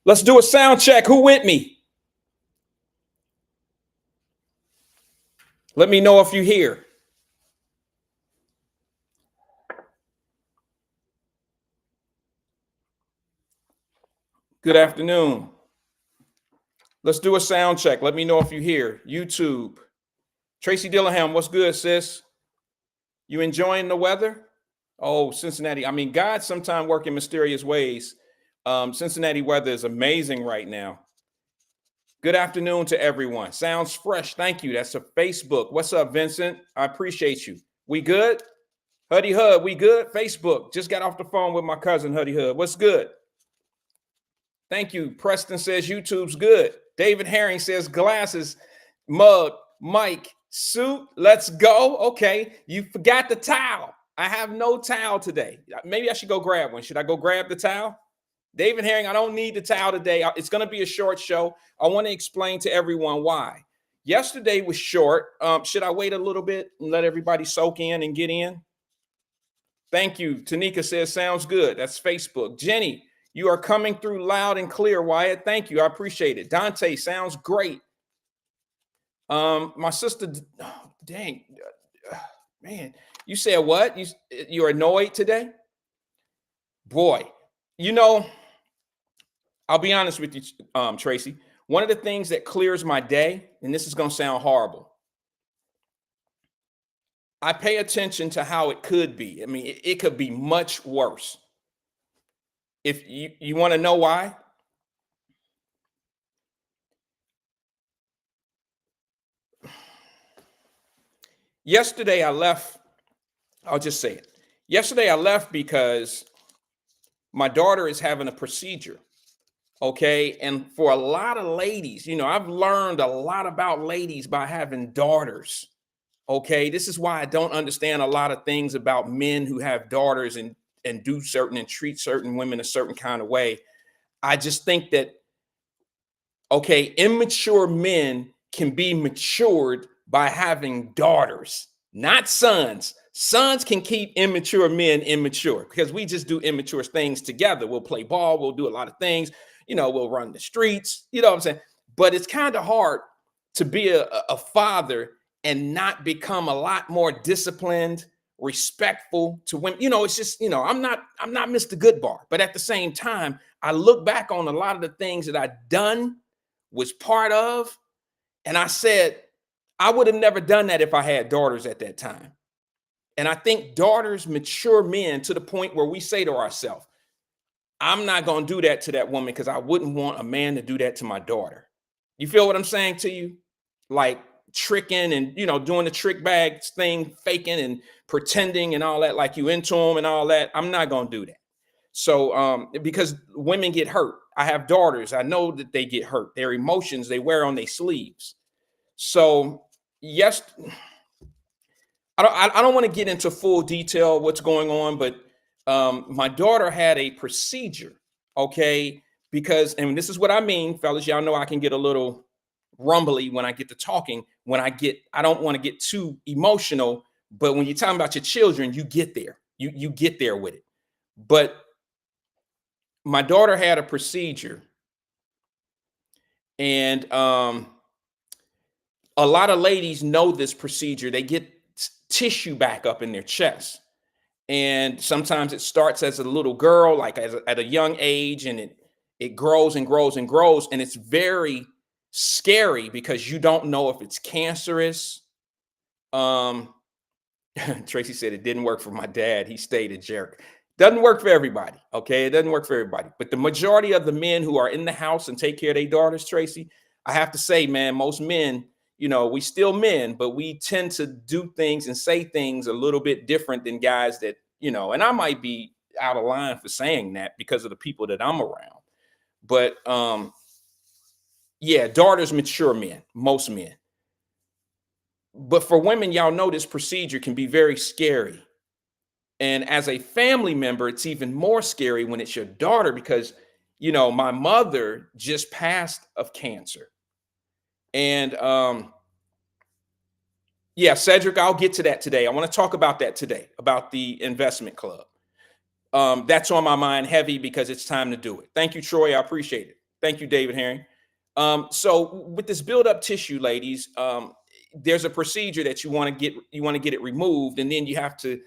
Let's do a sound check. Who with me? Let me know if you're here. Good afternoon. Let's do a sound check. Let me know if you're here. YouTube. Tracy Dillingham, what's good, sis? You enjoying the weather? Oh, Cincinnati. I mean, God sometimes work in mysterious ways. Cincinnati weather is amazing right now. Good afternoon to everyone. Sounds fresh. Thank you. That's a Facebook. What's up, Vincent? I appreciate you. We good? Huddy Hud, we good? Facebook. Just got off the phone with my cousin, Huddy Hud. What's good? Thank you. Preston says YouTube's good. David Herring says glasses, mug, mic, suit. Let's go. Okay. You forgot the towel. I have no towel today. Maybe I should go grab one. Should I go grab the towel? David Herring, I don't need the towel today. It's going to be a short show. I want to explain to everyone why. Yesterday was short. Should I wait a little bit and let everybody soak in and get in? Thank you. Tanika says, sounds good. That's Facebook. Jenny, you are coming through loud and clear, Wyatt. Thank you. I appreciate it. Dante, sounds great. My sister, oh, dang, man, you said what? You're annoyed today? Boy, you know, I'll be honest with you, Tracy. One of the things that clears my day, and this is going to sound horrible, I pay attention to how it could be. I mean, it could be much worse. If you want to know why? Yesterday I left, I'll just say it. Yesterday I left because my daughter is having a procedure. Okay. And for a lot of ladies, you know, I've learned a lot about ladies by having daughters. Okay. This is why I don't understand a lot of things about men who have daughters and do certain and treat certain women a certain kind of way. I just think that, okay, immature men can be matured by having daughters, not sons. Sons can keep immature men immature because we just do immature things together. We'll play ball. We'll do a lot of things. You know, we'll run the streets. You know what I'm saying? But it's kind of hard to be a father and not become a lot more disciplined, respectful to women. You know, it's just, you know, I'm not Mr. Goodbar, but at the same time, I look back on a lot of the things that I've done, was part of, and I said, I would have never done that if I had daughters at that time. And I think daughters mature men to the point where we say to ourselves, I'm not going to do that to that woman because I wouldn't want a man to do that to my daughter. You feel what I'm saying to you? Like tricking and, you know, doing the trick bag thing, faking and pretending and all that, like you into them and all that. I'm not going to do that. So because women get hurt. I have daughters. I know that they get hurt. Their emotions, they wear on their sleeves. So yes, I don't want to get into full detail what's going on, but my daughter had a procedure, okay? Because, and this is what I mean, fellas, y'all know I can get a little rumbly when I get to talking, I don't want to get too emotional, but when you're talking about your children, you get there. You get there with it. But my daughter had a procedure, and a lot of ladies know this procedure. They get tissue back up in their chest, and sometimes it starts as a little girl, like at a young age, and it grows and grows and grows, and it's very scary because you don't know if it's cancerous. Tracy said it didn't work for my dad. He stayed a jerk. Doesn't work for everybody. Okay. It doesn't work for everybody. But the majority of the men who are in the house and take care of their daughters, Tracy, I have to say, man, most men, you know, we still men, but we tend to do things and say things a little bit different than guys that, you know, and I might be out of line for saying that because of the people that I'm around. But yeah, daughters mature men, most men. But for women, y'all know this procedure can be very scary. And as a family member, it's even more scary when it's your daughter because, you know, my mother just passed of cancer. And yeah, Cedric, I'll get to that today. I want to talk about that today, about the investment club. That's on my mind heavy because it's time to do it. Thank you, Troy. I appreciate it. Thank you, David Herring. So with this build-up tissue, ladies, there's a procedure that you want to get it removed, and then you have to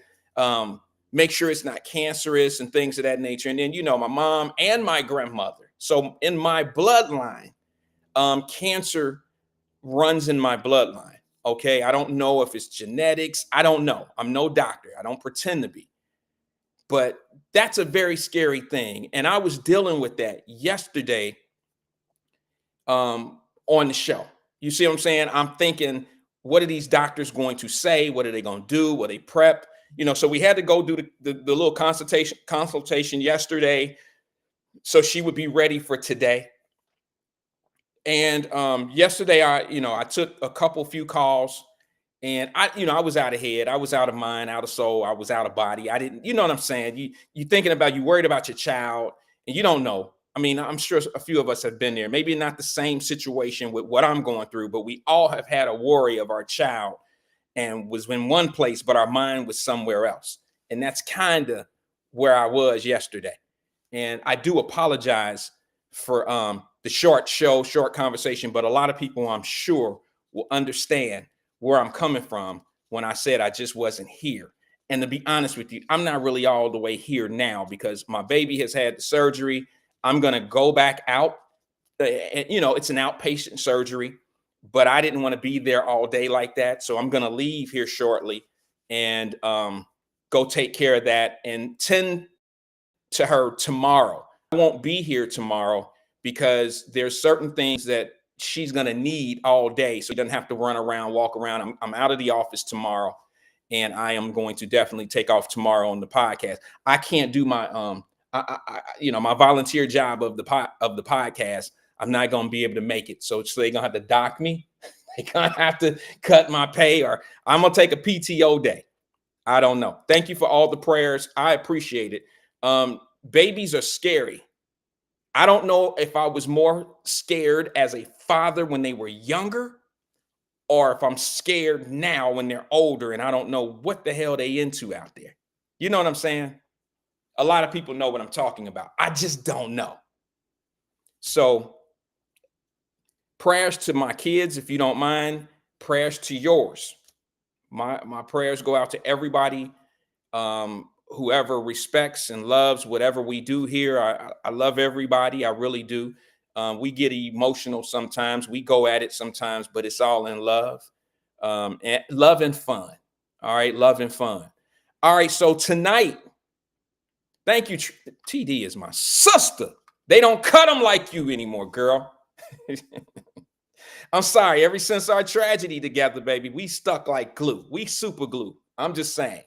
make sure it's not cancerous and things of that nature. And then, my mom and my grandmother. So in my bloodline, cancer runs in my bloodline. Okay. I don't know if it's genetics. I don't know. I'm no doctor. I don't pretend to be. But that's a very scary thing. And I was dealing with that yesterday on the show. You see what I'm saying? I'm thinking, what are these doctors going to say? What are they going to do? Will they prep? So we had to go do the little consultation yesterday so she would be ready for today. And yesterday, I took a few calls, and I was out of head, I was out of mind, out of soul, I was out of body. I didn't, you know what I'm saying? You worried about your child, and you don't know. I mean, I'm sure a few of us have been there. Maybe not the same situation with what I'm going through, but we all have had a worry of our child and was in one place, but our mind was somewhere else. And that's kind of where I was yesterday. And I do apologize for the short conversation, but a lot of people, I'm sure, will understand where I'm coming from when I said I just wasn't here. And to be honest with you, I'm not really all the way here now because my baby has had the surgery. I'm going to go back out. It's an outpatient surgery, but I didn't want to be there all day like that. So I'm going to leave here shortly and go take care of that and tend to her tomorrow. I won't be here tomorrow because there's certain things that she's going to need all day. So she doesn't have to run around, walk around. I'm out of the office tomorrow, and I am going to definitely take off tomorrow on the podcast. I can't do my my volunteer job of the podcast. I'm not going to be able to make it. So they're going to have to dock me. They're going to have to cut my pay, or I'm going to take a PTO day. I don't know. Thank you for all the prayers. I appreciate it. Babies are scary. I don't know if I was more scared as a father when they were younger, or if I'm scared now when they're older and I don't know what the hell they into out there. You know what I'm saying? A lot of people know what I'm talking about. I just don't know. So prayers to my kids, if you don't mind. Prayers to yours. My prayers go out to everybody, whoever respects and loves whatever we do here. I love everybody. I really do. We get emotional sometimes. We go at it sometimes, but it's all in love. And love and fun. All right. Love and fun. All right. So tonight, thank you. TD is my sister. They don't cut them like you anymore, girl. I'm sorry. Ever since our tragedy together, baby, we stuck like glue. We super glue. I'm just saying.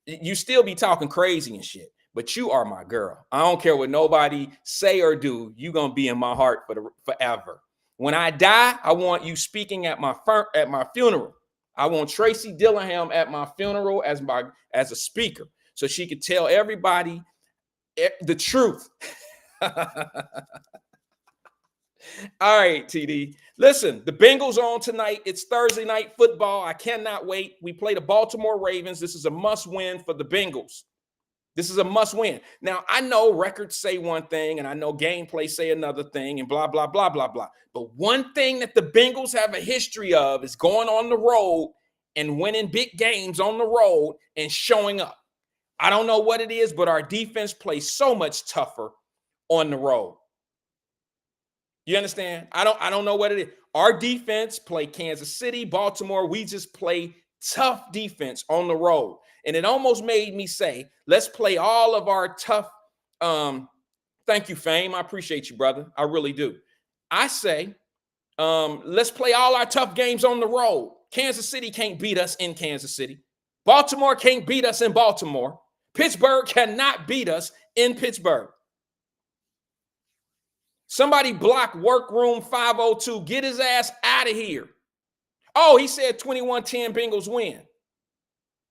You still be talking crazy and shit, but you are my girl. I don't care what nobody say or do. You're going to be in my heart forever. When I die, I want you speaking at my funeral. I want Tracy Dillingham at my funeral as a speaker so she could tell everybody the truth. All right, TD. Listen, the Bengals are on tonight. It's Thursday night football. I cannot wait. We play the Baltimore Ravens. This is a must-win for the Bengals. This is a must-win. Now, I know records say one thing, and I know gameplay say another thing, and blah, blah, blah, blah, blah. But one thing that the Bengals have a history of is going on the road and winning big games on the road and showing up. I don't know what it is, but our defense plays so much tougher on the road. You understand? I don't know what it is. Our defense play Kansas City, Baltimore. We just play tough defense on the road. And it almost made me say, let's play all of our tough. Thank you, Fame. I appreciate you, brother. I really do. I say, let's play all our tough games on the road. Kansas City can't beat us in Kansas City. Baltimore can't beat us in Baltimore. Pittsburgh cannot beat us in Pittsburgh. Somebody block Workroom 502. Get his ass out of here. Oh, he said 21-10 Bengals win.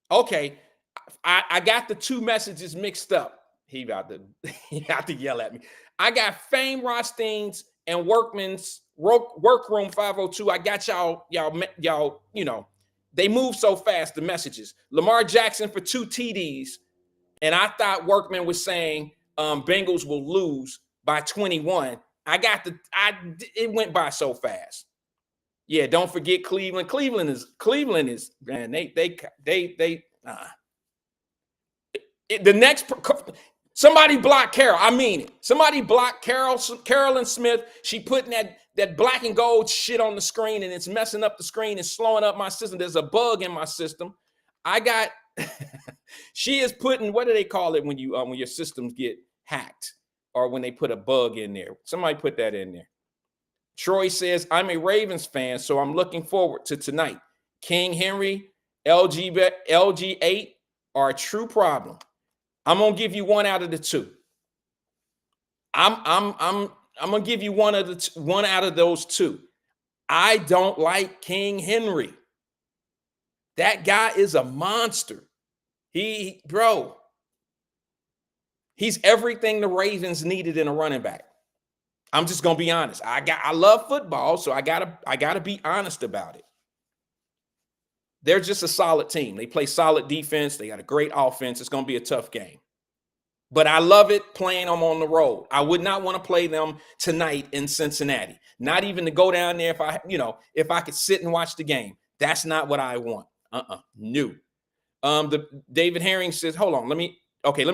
Okay. I got the two messages mixed up. He got to yell at me. I got Fame Rothstein's and Workroom 502. I got y'all, they move so fast, the messages. Lamar Jackson for 2 TDs. And I thought Workman was saying Bengals will lose by 21. It went by so fast. Yeah, don't forget Cleveland. Cleveland is man. The next somebody block Carol. I mean it. Somebody block Carolyn Smith. She putting that black and gold shit on the screen, and it's messing up the screen and slowing up my system. There's a bug in my system. I got. She is putting, what do they call it when your systems get hacked or when they put a bug in there? Somebody put that in there. Troy says, I'm a Ravens fan, so I'm looking forward to tonight. King Henry, LG8 are a true problem. I'm gonna give you one out of the two. I'm gonna give you one out of those two. I don't like King Henry. That guy is a monster. He's everything the Ravens needed in a running back. I'm just gonna be honest. I love football, so I gotta be honest about it. They're just a solid team. They play solid defense. They got a great offense. It's gonna be a tough game. But I love it playing them on the road. I would not want to play them tonight in Cincinnati. Not even to go down there if I could sit and watch the game. That's not what I want. No. The David Herring says, hold on, let me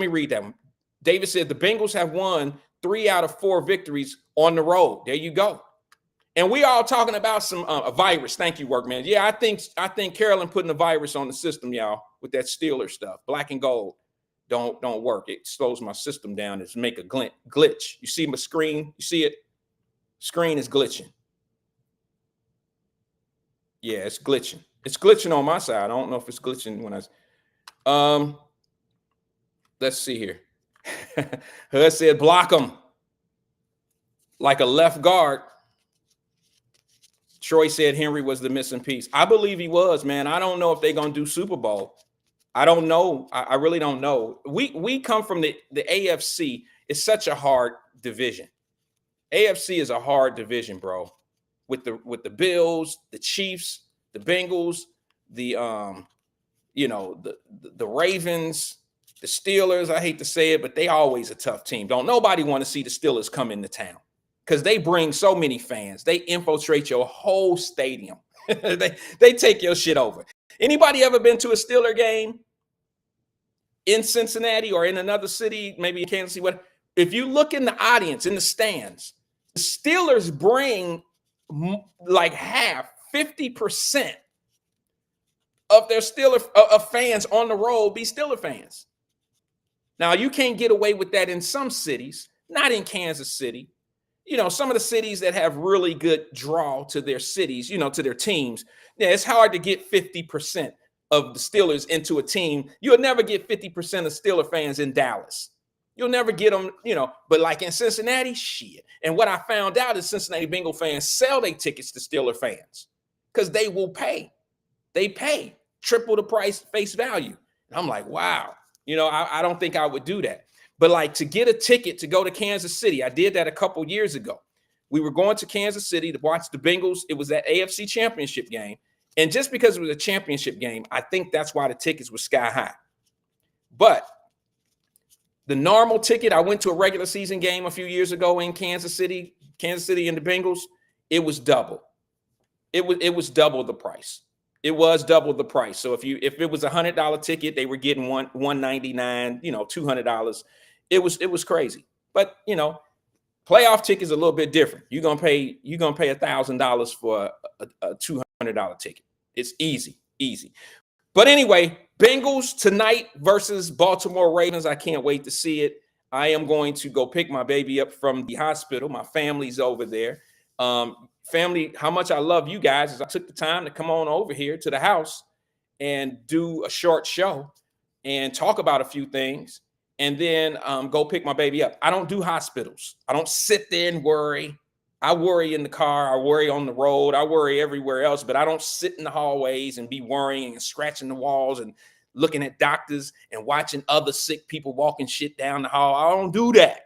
read that one. David said the Bengals have won 3 out of 4 victories on the road. There you go. And we all talking about some a virus. Thank you, Workman. Yeah, I think Carolyn putting a virus on the system, y'all, with that Steeler stuff. Black and gold don't work. It slows my system down. It's make a glitch. You see my screen? You see it? Screen is glitching. Yeah, it's glitching. It's glitching on my side. I don't know if it's glitching when let's see here. Hud said block him like a left guard. Troy said Henry was the missing piece. I believe he was, man. I don't know if they're gonna do Super Bowl. I don't know. I really don't know. We come from the AFC. It's such a hard division. AFC is a hard division, bro. With the Bills, the Chiefs, the Bengals, the Ravens, the Steelers. I hate to say it, but they always a tough team. Don't nobody want to see the Steelers come into town because they bring so many fans. They infiltrate your whole stadium. they take your shit over. Anybody ever been to a Steeler game in Cincinnati or in another city, maybe in Kansas City? If you look in the audience, in the stands, the Steelers bring like half, 50% of their fans on the road be Steeler fans. Now, you can't get away with that in some cities, not in Kansas City. Some of the cities that have really good draw to their cities, to their teams. Yeah, it's hard to get 50% of the Steelers into a team. You'll never get 50% of Steeler fans in Dallas. You'll never get them, but like in Cincinnati, shit. And what I found out is Cincinnati Bengal fans sell their tickets to Steeler fans because they will pay. They pay triple the price face value. And I'm like, wow, I don't think I would do that. But like to get a ticket to go to Kansas City, I did that a couple years ago. We were going to Kansas City to watch the Bengals. It was that AFC championship game. And just because it was a championship game, I think that's why the tickets were sky high. But the normal ticket, I went to a regular season game a few years ago in Kansas City and the Bengals. It was double. It was double the price. It was double the price. So if it was $100 ticket, they were getting $199, $200. It was crazy. But playoff ticket is a little bit different. You're gonna pay $1,000 for a $200 ticket. It's easy. But anyway, Bengals tonight versus Baltimore Ravens. I can't wait to see it. I am going to go pick my baby up from the hospital. My family's over there. Family, how much I love you guys is I took the time to come on over here to the house and do a short show and talk about a few things and then go pick my baby up. I don't do hospitals. I don't sit there and worry. I worry in the car. I worry on the road. I worry everywhere else, but I don't sit in the hallways and be worrying and scratching the walls and looking at doctors and watching other sick people walking shit down the hall. I don't do that.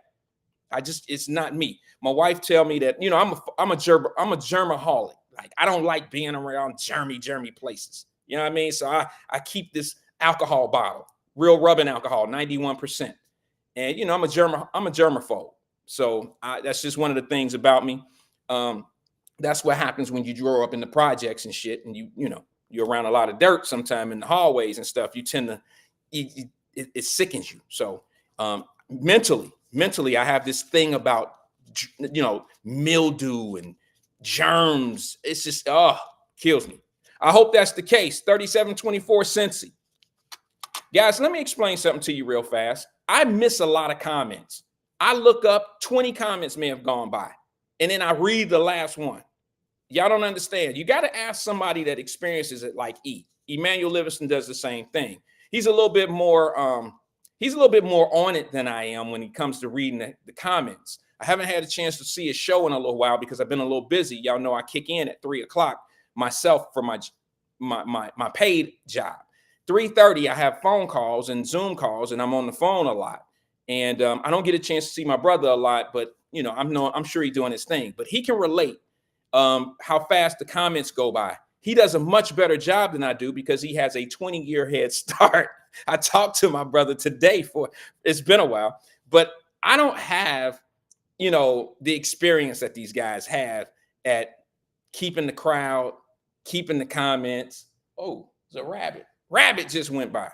It's not me. My wife tell me that, I'm a germaholic. Like I don't like being around germy places. You know what I mean? So I keep this alcohol bottle, real rubbing alcohol, 91%. And I'm a germaphobe. So that's just one of the things about me. That's what happens when you grow up in the projects and shit, and you're around a lot of dirt sometime in the hallways and stuff. You tend to, it sickens you. So mentally, I have this thing about mildew and germs. It's just kills me. I hope that's the case. 3724 Cincy. Guys, let me explain something to you real fast. I miss a lot of comments. I look up, 20 comments may have gone by, and then I read the last one. Y'all don't understand. You got to ask somebody that experiences it like Emmanuel Livingston does the same thing. He's a little bit more on it than I am when it comes to reading the comments. I haven't had a chance to see his show in a little while because I've been a little busy. Y'all know I kick in at 3:00 myself for my paid job. 3:30, I have phone calls and Zoom calls, and I'm on the phone a lot. And I don't get a chance to see my brother a lot, but I'm sure he's doing his thing. But he can relate how fast the comments go by. He does a much better job than I do because he has a 20-year head start. I talked to my brother today it's been a while, but I don't have, the experience that these guys have at keeping the crowd, keeping the comments. Oh, it's a rabbit. Rabbit just went by.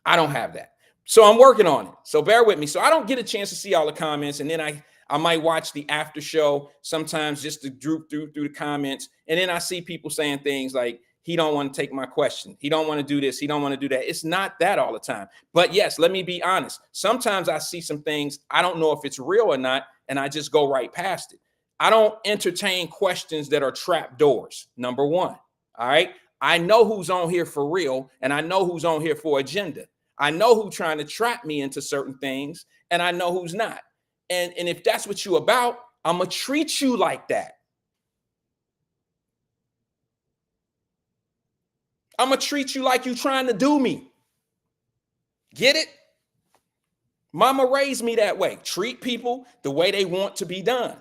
I don't have that. So I'm working on it. So bear with me. So I don't get a chance to see all the comments. And then I might watch the after show sometimes just to droop through the comments. And then I see people saying things like, he don't want to take my question. He don't want to do this. He don't want to do that. It's not that all the time. But yes, let me be honest. Sometimes I see some things, I don't know if it's real or not, and I just go right past it. I don't entertain questions that are trap doors, number one. All right. I know who's on here for real, and I know who's on here for agenda. I know who's trying to trap me into certain things, and I know who's not. And if that's what you about, I'm going to treat you like that. I'm going to treat you like you trying to do me. Get it? Mama raised me that way. Treat people the way they want to be done.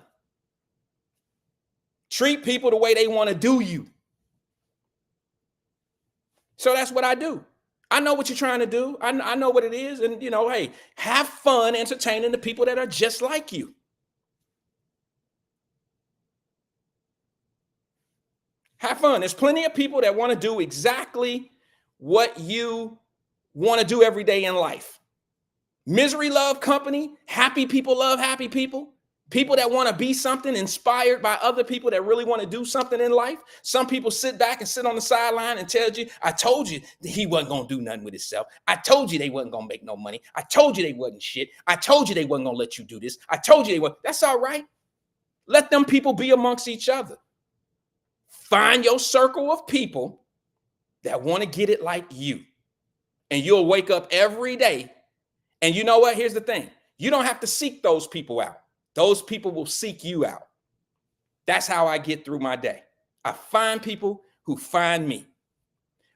Treat people the way they want to do you. So that's what I do. I know what you're trying to do. I know what it is. And, hey, have fun entertaining the people that are just like you. Have fun. There's plenty of people that want to do exactly what you want to do every day in life. Misery love company. Happy people love happy people. People that want to be something, inspired by other people that really want to do something in life. Some people sit back and sit on the sideline and tell you, I told you that he wasn't going to do nothing with himself. I told you they wasn't going to make no money. I told you they wasn't shit. I told you they wasn't going to let you do this. I told you they wasn't. That's all right. Let them people be amongst each other. Find your circle of people that want to get it like you. And you'll wake up every day. And you know what? Here's the thing. You don't have to seek those people out. Those people will seek you out. That's how I get through my day. I find people who find me.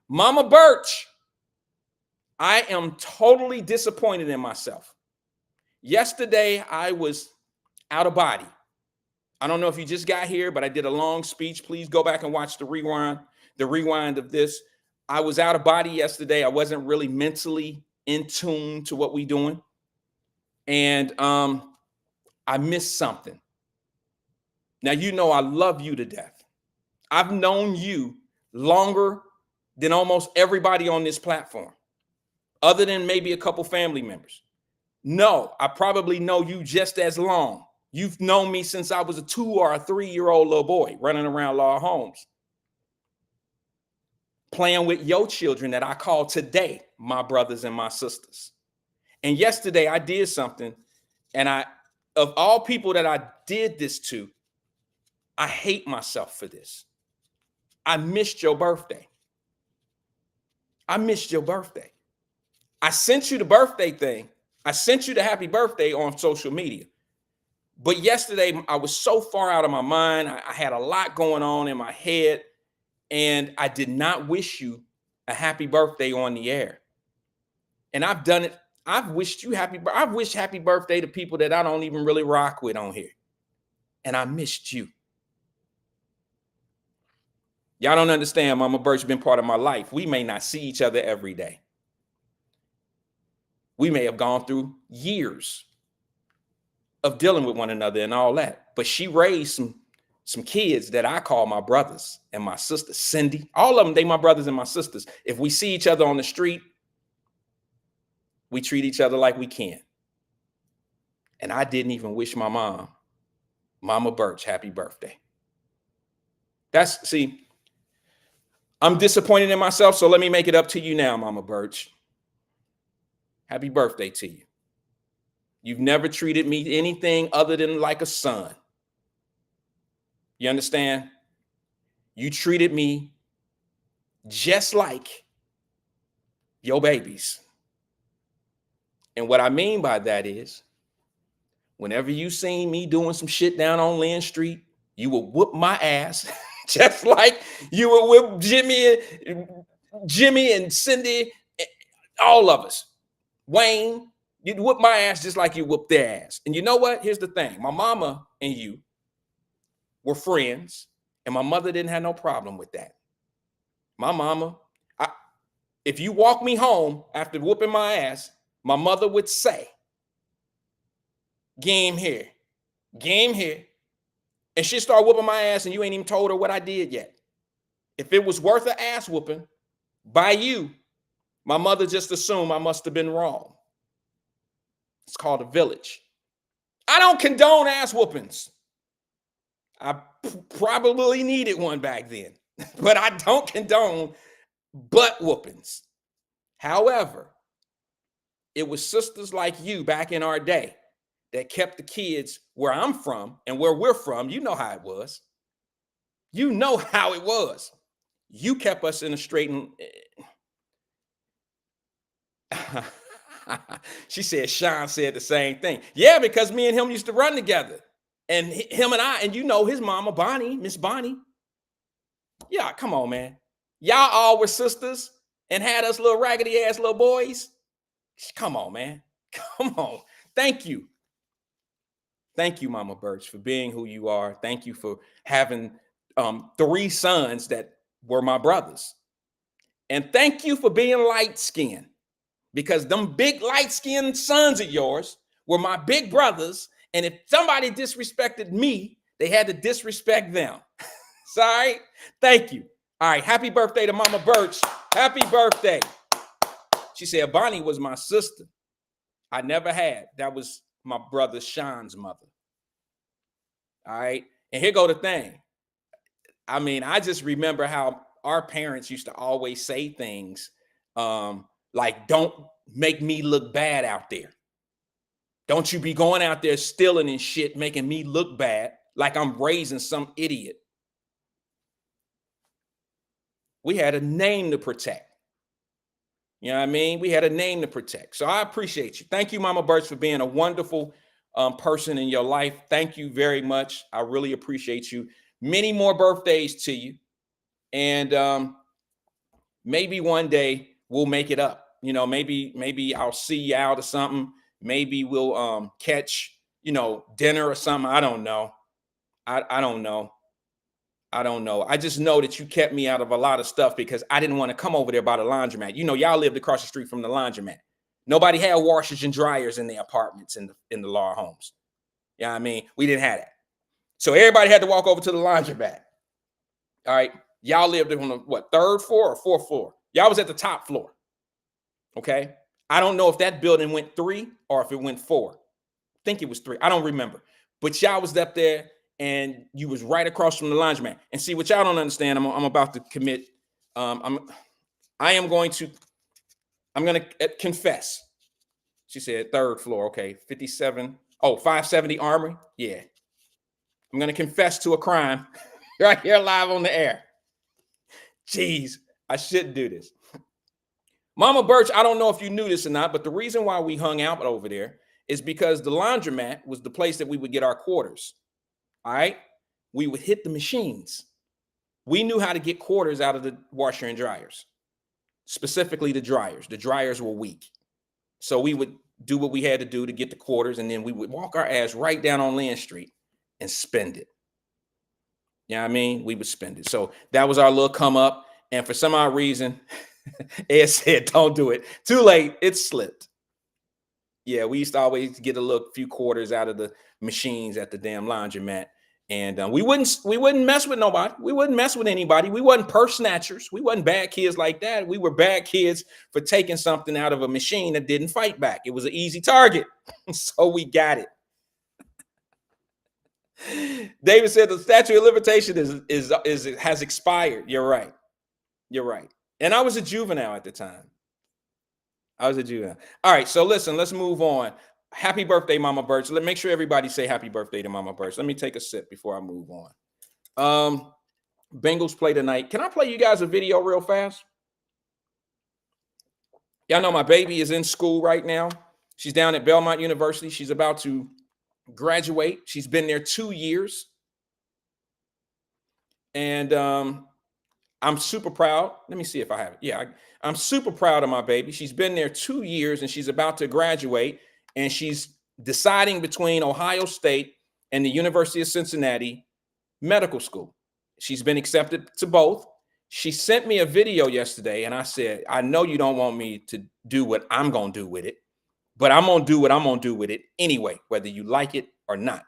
Mama Birch, I am totally disappointed in myself. Yesterday, I was out of body. I don't know if you just got here, but I did a long speech. Please go back and watch the rewind of this. I was out of body yesterday. I wasn't really mentally in tune to what we're doing. And I missed something. Now, I love you to death. I've known you longer than almost everybody on this platform, other than maybe a couple family members. No, I probably know you just as long. You've known me since I was a 2 or a 3-year-old little boy running around Law Homes, playing with your children that I call today my brothers and my sisters. And yesterday I did something, and of all people that I did this to, I hate myself for this. I missed your birthday. I missed your birthday. I sent you the birthday thing. I sent you the happy birthday on social media. But yesterday, I was so far out of my mind. I had a lot going on in my head, and I did not wish you a happy birthday on the air. And I've done it. I've wished happy birthday to people that I don't even really rock with on here. And I missed you. Y'all don't understand. Mama Birch has been part of my life. We may not see each other every day. We may have gone through years of dealing with one another and all that. But she raised some kids that I call my brothers and my sisters. Cindy, all of them, they my brothers and my sisters. If we see each other on the street, we treat each other like we can. And I didn't even wish my mom, Mama Birch, happy birthday. See, I'm disappointed in myself, so let me make it up to you now, Mama Birch. Happy birthday to you. You've never treated me anything other than like a son. You understand? You treated me just like your babies. And what I mean by that is, whenever you seen me doing some shit down on Lynn Street, you would whoop my ass just like you would whip Jimmy and Cindy, all of us. Wayne, you'd whoop my ass just like you whooped their ass. And you know what? Here's the thing. My mama and you were friends, and my mother didn't have no problem with that. My mama, if you walk me home after whooping my ass, my mother would say, "Game here, game here." And she'd start whooping my ass, and you ain't even told her what I did yet. If it was worth an ass whooping by you, my mother just assumed I must have been wrong. It's called a village. I don't condone ass whoopings. I probably needed one back then, but I don't condone butt whoopings. However, it was sisters like you back in our day that kept the kids where I'm from and where we're from. You know how it was. You know how it was. You kept us in a straight and she said, Sean said the same thing. Yeah, because me and him used to run together. And him and I, and you know his mama, Bonnie, Miss Bonnie. Yeah, come on, man. Y'all all were sisters and had us little raggedy ass little boys. Come on, man. Come on. Thank you. Thank you, Mama Birch, for being who you are. Thank you for having 3 sons that were my brothers. And thank you for being light-skinned, because them big light-skinned sons of yours were my big brothers. And if somebody disrespected me, they had to disrespect them. Sorry. Thank you. All right. Happy birthday to Mama Birch. Happy birthday. She said, Bonnie was my sister. I never had. That was my brother Sean's mother. All right. And here go the thing. I mean, I just remember how our parents used to always say things like, don't make me look bad out there. Don't you be going out there stealing and shit, making me look bad like I'm raising some idiot. We had a name to protect. You know what I mean? We had a name to protect. So I appreciate you. Thank you, Mama Birch, for being a wonderful person in your life. Thank you very much. I really appreciate you. Many more birthdays to you. And maybe one day we'll make it up. You know, maybe I'll see you out or something. Maybe we'll catch, dinner or something. I don't know. I don't know. I don't know. I just know that you kept me out of a lot of stuff because I didn't want to come over there by the laundromat. You know, y'all lived across the street from the laundromat. Nobody had washers and dryers in their apartments in the law homes. You know what I mean? We didn't have that. So everybody had to walk over to the laundromat. All right. Y'all lived on the, 3rd floor or 4th floor? Y'all was at the top floor. Okay. I don't know if that building went 3 or if it went 4. I think it was 3. I don't remember. But y'all was up there and you was right across from the laundromat. And see, what y'all don't understand, I'm about to commit. I'm going to confess. She said 3rd floor. Okay. 57. Oh, 570 Armory. Yeah. I'm going to confess to a crime right here live on the air. Jeez, I shouldn't do this. Mama Birch, I don't know if you knew this or not, but the reason why we hung out over there is because the laundromat was the place that we would get our quarters. All right. We would hit the machines. We knew how to get quarters out of the washer and dryers, specifically the dryers. The dryers were weak. So we would do what we had to do to get the quarters. And then we would walk our ass right down on Lynn Street and spend it. You know what I mean? We would spend it. So that was our little come up. And for some odd reason, Ed said, don't do it. Too late. It slipped. Yeah, we used to always get a few quarters out of the machines at the damn laundromat. And we wouldn't mess with nobody. We wouldn't mess with anybody. We wasn't purse snatchers. We wasn't bad kids like that. We were bad kids for taking something out of a machine that didn't fight back. It was an easy target. So we got it. David said the statute of limitation has expired. You're right. You're right. And I was a juvenile at the time. I was a juvenile. All right. So listen, let's move on. Happy birthday, Mama Birch. Make sure everybody say happy birthday to Mama Birch. Let me take a sip before I move on. Bengals play tonight. Can I play you guys a video real fast? Y'all know my baby is in school right now. She's down at Belmont University. She's about to graduate. She's been there 2 years. And I'm super proud. Let me see if I have it. Yeah, I'm super proud of my baby. She's been there 2 years and she's about to graduate. And she's deciding between Ohio State and the University of Cincinnati Medical School. She's been accepted to both. She sent me a video yesterday and I said, I know you don't want me to do what I'm going to do with it, but I'm going to do what I'm going to do with it anyway, whether you like it or not.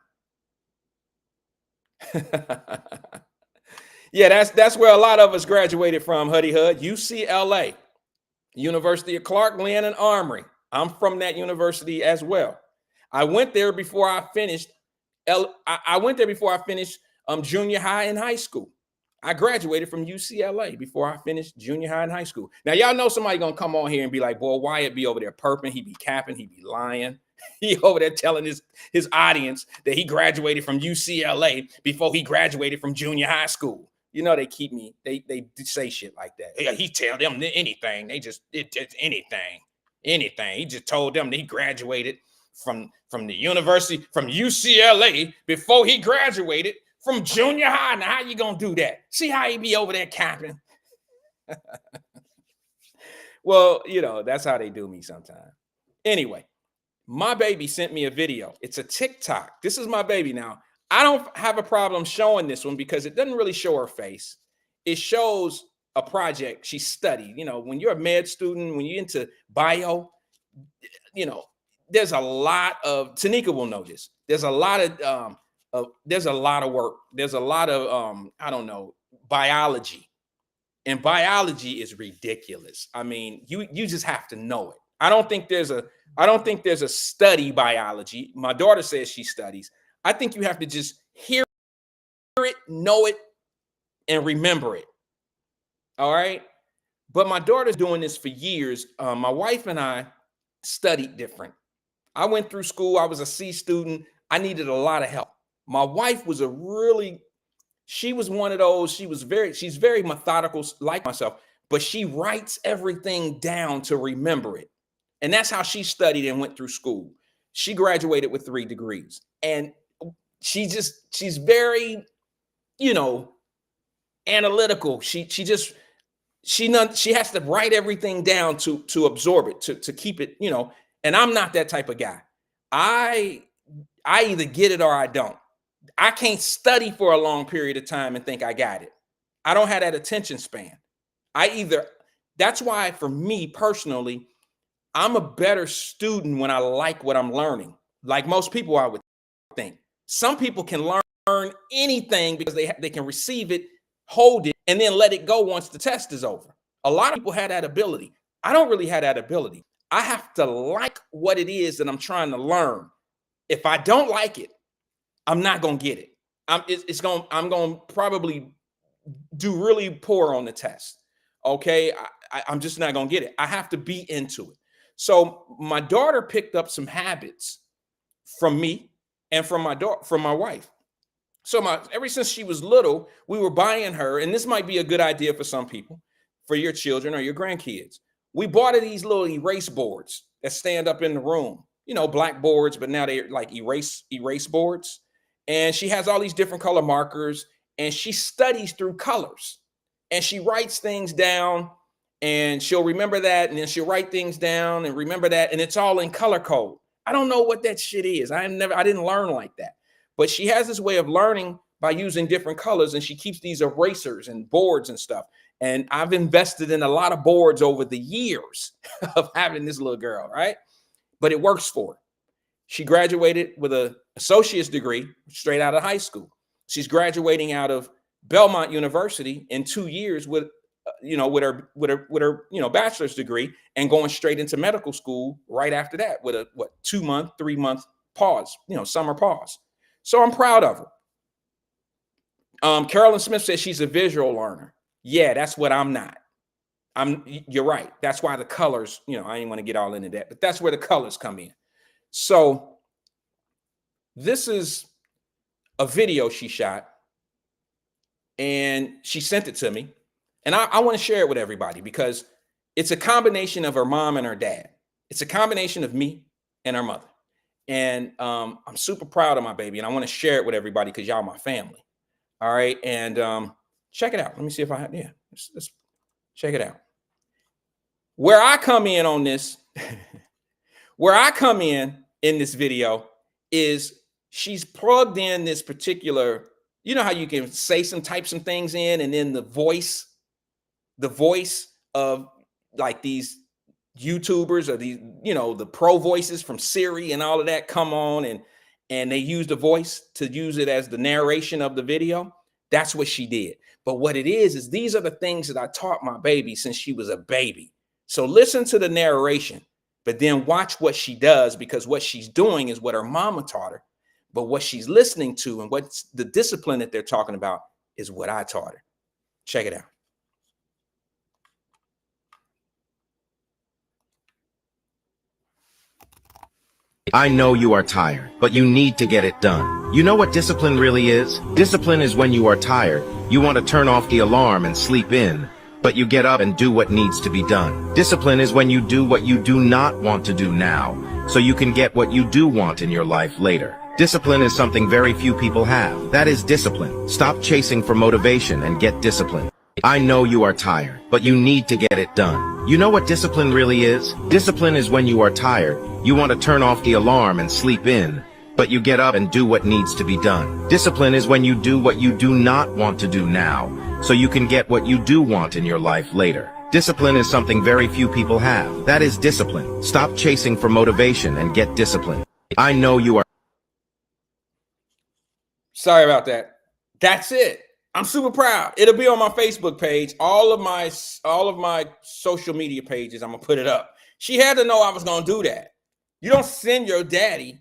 Yeah, that's where a lot of us graduated from, Huddy Hud. UCLA, University of Clark, Lynn, and Armory. I'm from that university as well. I went there before I finished. I went there before I finished junior high and high school. I graduated from UCLA before I finished junior high and high school. Now, y'all know somebody gonna come on here and be like, boy, Wyatt be over there perping, he be capping, he be lying. He over there telling his audience that he graduated from UCLA before he graduated from junior high school. You know, they keep me, they say shit like that. Yeah, he tell them anything. It's anything. Anything. He just told them that he graduated from the university, from UCLA before he graduated from junior high. Now, how you gonna do that? See how he be over there capping? Well, you know, that's how they do me sometimes. Anyway, my baby sent me a video. It's a TikTok. This is my baby. Now, I don't have a problem showing this one because it doesn't really show her face. It shows a project she studied. You know, when you're a med student, when you're into bio, you know, there's a lot of, Tanika will know this. There's a lot of work. There's a lot of, I don't know, biology. And biology is ridiculous. I mean, you just have to know it. I don't think there's a study biology. My daughter says she studies. I think you have to just hear it, know it, and remember it. All right. But my daughter's doing this for years. My wife and I studied different. I went through school. I was a C student. I needed a lot of help. My wife was she was one of those, she's very methodical like myself, but she writes everything down to remember it. And that's how she studied and went through school. She graduated with 3 degrees. And she's very, you know, analytical. She has to write everything down to absorb it, to keep it, you know, and I'm not that type of guy. I either get it or I don't. I can't study for a long period of time and think I got it. I don't have that attention span. That's why for me personally, I'm a better student when I like what I'm learning. Like most people, I would think. Some people can learn anything because they can receive it, hold it, and then let it go once the test is over. A lot of people have that ability. I don't really have that ability. I have to like what it is that I'm trying to learn. If I don't like it, I'm not going to get it. I'm going to probably do really poor on the test. Okay. I'm just not going to get it. I have to be into it. So my daughter picked up some habits from me and from my wife. So ever since she was little, we were buying her, and this might be a good idea for some people, for your children or your grandkids. We bought her these little erase boards that stand up in the room, you know, blackboards, but now they're like erase boards. And she has all these different color markers, and she studies through colors, and she writes things down, and she'll remember that, and then she'll write things down and remember that, and it's all in color code. I don't know what that shit is. I didn't learn like that. But she has this way of learning by using different colors, and she keeps these erasers and boards and stuff. And I've invested in a lot of boards over the years of having this little girl, right? But it works for her. She graduated with an associate's degree straight out of high school. She's graduating out of Belmont University in 2 years with her bachelor's degree, and going straight into medical school right after that with a 2-month, 3-month pause, summer pause. So I'm proud of her. Carolyn Smith says she's a visual learner. Yeah, that's what I'm not. You're right. That's why the colors, I didn't want to get all into that, but that's where the colors come in. So this is a video she shot, and she sent it to me. And I want to share it with everybody because it's a combination of her mom and her dad. It's a combination of me and her mother. And I'm super proud of my baby, and I want to share it with everybody because y'all my family. All right. And check it out. Let me see if I have, let's check it out. Where I come in on this, where I come in this video is she's plugged in this particular, how you can type some things in, and then the voice of like these YouTubers or these, the pro voices from Siri and all of that come on, and they use the voice to use it as the narration of the video. That's what she did. But what it is these are the things that I taught my baby since she was a baby. So listen to the narration, but then watch what she does, because what she's doing is what her mama taught her. But what she's listening to and what's the discipline that they're talking about is what I taught her. Check it out. I know you are tired, but you need to get it done. You know what discipline really is? Discipline is when you are tired, you want to turn off the alarm and sleep in, but you get up and do what needs to be done. Discipline is when you do what you do not want to do now, so you can get what you do want in your life later. Discipline is something very few people have. That is discipline. Stop chasing for motivation and get discipline. I know you are tired, but you need to get it done. You know what discipline really is? Discipline is when you are tired, you want to turn off the alarm and sleep in, but you get up and do what needs to be done. Discipline is when you do what you do not want to do now, so you can get what you do want in your life later. Discipline is something very few people have. That is discipline. Stop chasing for motivation and get discipline. I know you are. Sorry about that. That's it. I'm super proud. It'll be on my Facebook page. All of my social media pages, I'm gonna put it up. She had to know I was gonna do that. You don't send your daddy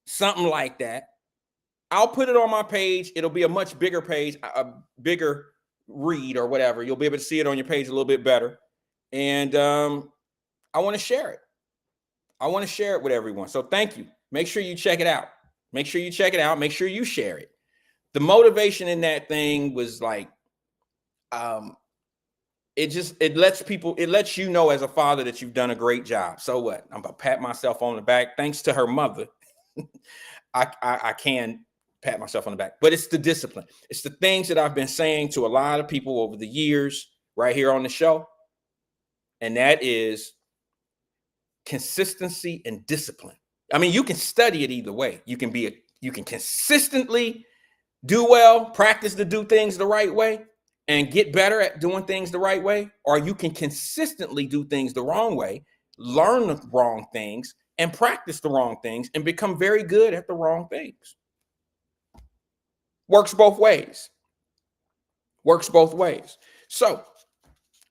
something like that. I'll put it on my page. It'll be a much bigger page, a bigger read or whatever. You'll be able to see it on your page a little bit better. And I want to share it. I want to share it with everyone. So thank you. Make sure you check it out. Make sure you check it out. Make sure you share it. The motivation in that thing was like, it lets you know as a father that you've done a great job. So what? I'm gonna pat myself on the back. Thanks to her mother, I can pat myself on the back. But it's the discipline. It's the things that I've been saying to a lot of people over the years right here on the show. And that is consistency and discipline. I mean, you can study it either way. You can consistently do well, practice to do things the right way, and get better at doing things the right way, or you can consistently do things the wrong way, learn the wrong things, and practice the wrong things, and become very good at the wrong things. Works both ways. Works both ways. So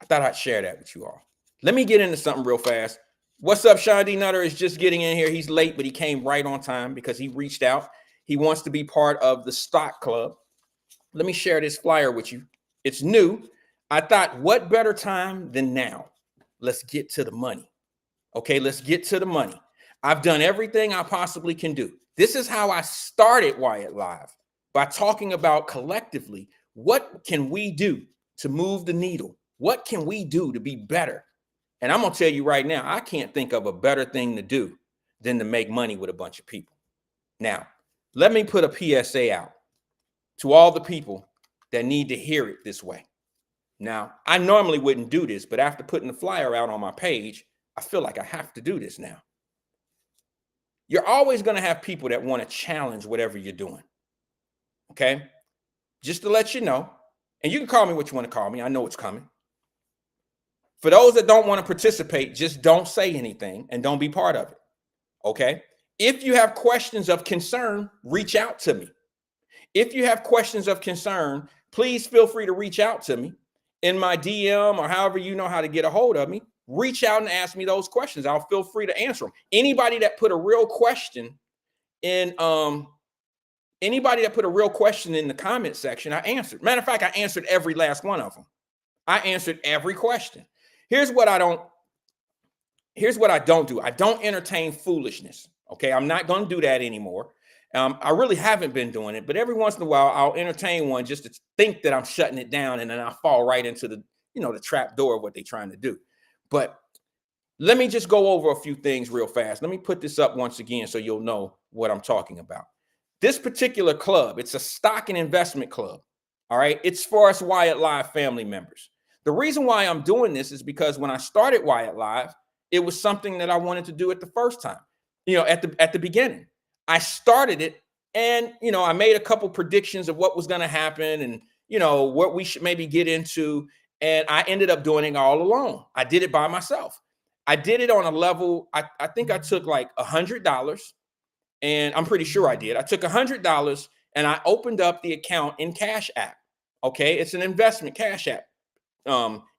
I thought I'd share that with you all. Let me get into something real fast. What's up, Sean D. Nutter is just getting in here. He's late, but he came right on time because he reached out. He wants to be part of the stock club. Let me share this flyer with you. It's new. I thought, what better time than now? Let's get to the money. Okay, let's get to the money. I've done everything I possibly can do. This is how I started Wyatt Live, by talking about collectively, what can we do to move the needle? What can we do to be better? And I'm going to tell you right now, I can't think of a better thing to do than to make money with a bunch of people. Now, let me put a PSA out to all the people that need to hear it this way. Now, I normally wouldn't do this, but after putting the flyer out on my page, I feel like I have to do this now. You're always going to have people that want to challenge whatever you're doing. Okay? Just to let you know, and you can call me what you want to call me. I know it's coming. For those that don't want to participate, just don't say anything and don't be part of it. Okay? If you have questions of concern, reach out to me. If you have questions of concern, please feel free to reach out to me in my DM or however you know how to get a hold of me. Reach out and ask me those questions. I'll feel free to answer them. Anybody that put a real question in the comment section, I answered. Matter of fact, I answered every last one of them. I answered every question. Here's what I don't do. I don't entertain foolishness. Okay, I'm not going to do that anymore. I really haven't been doing it, but every once in a while I'll entertain one just to think that I'm shutting it down, and then I fall right into the trap door of what they're trying to do. But let me just go over a few things real fast. Let me put this up once again so you'll know what I'm talking about. This particular club, it's a stock and investment club. All right, it's for us Wyatt Live family members. The reason why I'm doing this is because when I started Wyatt Live, it was something that I wanted to do at the first time. At the beginning, I started it, and I made a couple predictions of what was going to happen, and what we should maybe get into, and I ended up doing it all alone. I did it by myself. I did it on a level. I think I took like $100, and I'm pretty sure I did. I took $100 and I opened up the account in Cash App. Okay, it's an investment Cash App.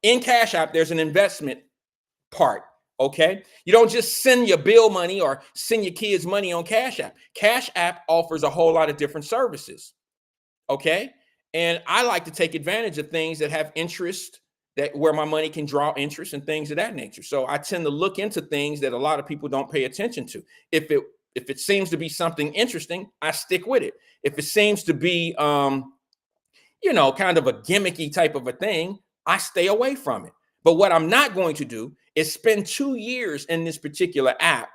In Cash App, there's an investment part. Okay, you don't just send your bill money or send your kids money on Cash App. Cash App offers a whole lot of different services. Okay, and I like to take advantage of things that have interest, that where my money can draw interest and things of that nature. So I tend to look into things that a lot of people don't pay attention to. If it seems to be something interesting, I stick with it. If it seems to be kind of a gimmicky type of a thing, I stay away from it. But what I'm not going to do is spend 2 years in this particular app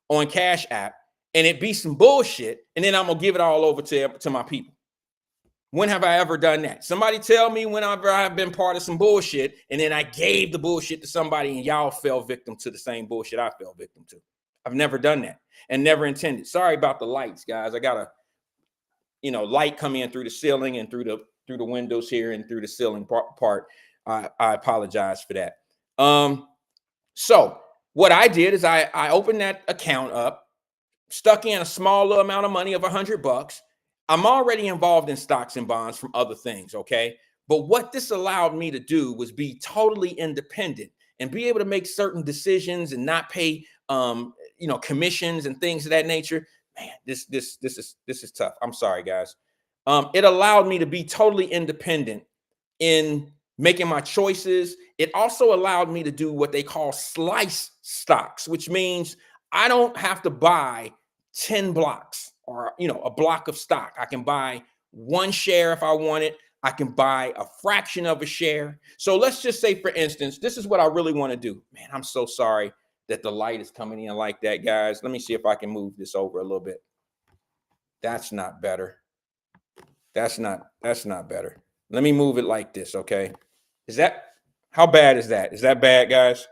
on Cash App and it be some bullshit, and then I'm gonna give it all over to my people. When have I ever done that? Somebody tell me whenever I've been part of some bullshit and then I gave the bullshit to somebody and y'all fell victim to the same bullshit I fell victim to. I've never done that and never intended. Sorry about the lights, guys. I got a light come in through the ceiling and through the windows here and through the ceiling part. I apologize for that. So what I did is I opened that account up, stuck in a small little amount of money of $100. I'm already involved in stocks and bonds from other things. Okay. But what this allowed me to do was be totally independent and be able to make certain decisions and not pay, commissions and things of that nature. Man, this is tough. I'm sorry, guys. It allowed me to be totally independent in making my choices. It also allowed me to do what they call slice stocks, which means I don't have to buy 10 blocks or a block of stock. I can buy one share if I want it. I can buy a fraction of a share. So let's just say, for instance, this is what I really want to do. Man, I'm so sorry that the light is coming in like that, guys. Let me see if I can move this over a little bit. That's not better. That's not better. Let me move it like this, okay? How bad is that? Is that bad, guys?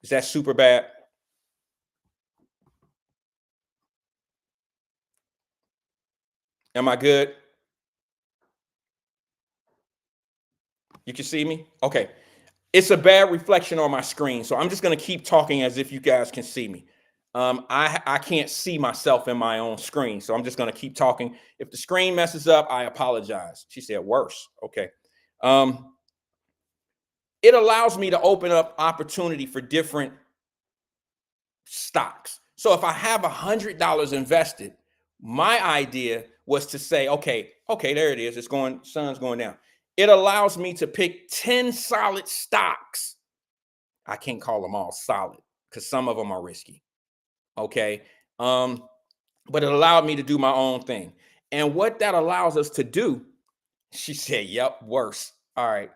Is that super bad? Am I good? You can see me? Okay. It's a bad reflection on my screen, so I'm just going to keep talking as if you guys can see me. I can't see myself in my own screen, so I'm just going to keep talking. If the screen messes up, I apologize. She said worse. Okay. It allows me to open up opportunity for different stocks. So if I have $100 invested, my idea was to say, okay, there it is. Sun's going down. It allows me to pick 10 solid stocks. I can't call them all solid because some of them are risky. Okay. But it allowed me to do my own thing. And what that allows us to do, she said, yep, worse. All right.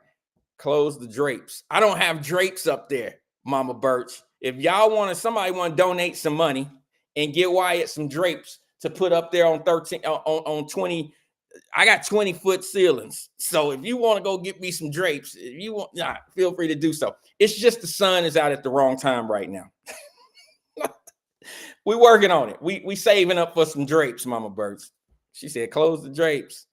Close the drapes. I don't have drapes up there, Mama Birch. If y'all somebody want to donate some money and get Wyatt some drapes to put up there on 20, I got 20-foot ceilings. So if you want to go get me some drapes, if you want, feel free to do so. It's just the sun is out at the wrong time right now. We're working on it. We saving up for some drapes, Mama Birch. She said, close the drapes.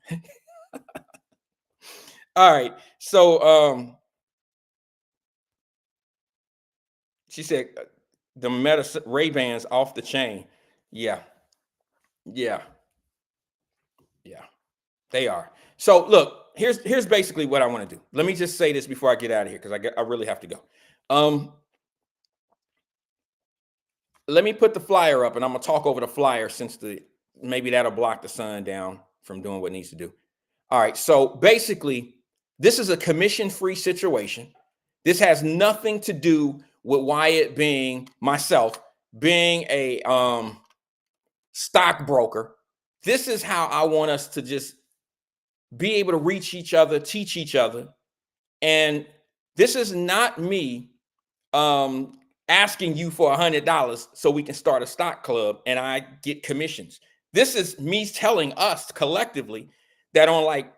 All right. So she said the Meta Ray-Bans off the chain. Yeah. Yeah. Yeah. They are. So look, here's basically what I want to do. Let me just say this before I get out of here because I really have to go. Um, let me put the flyer up and I'm gonna talk over the flyer since maybe that'll block the sun down from doing what it needs to do. All right. So basically, this is a commission-free situation. This has nothing to do with Wyatt being myself, being a stockbroker. This is how I want us to just be able to reach each other, teach each other. And this is not me asking you for $100 so we can start a stock club and I get commissions. This is me telling us collectively that on like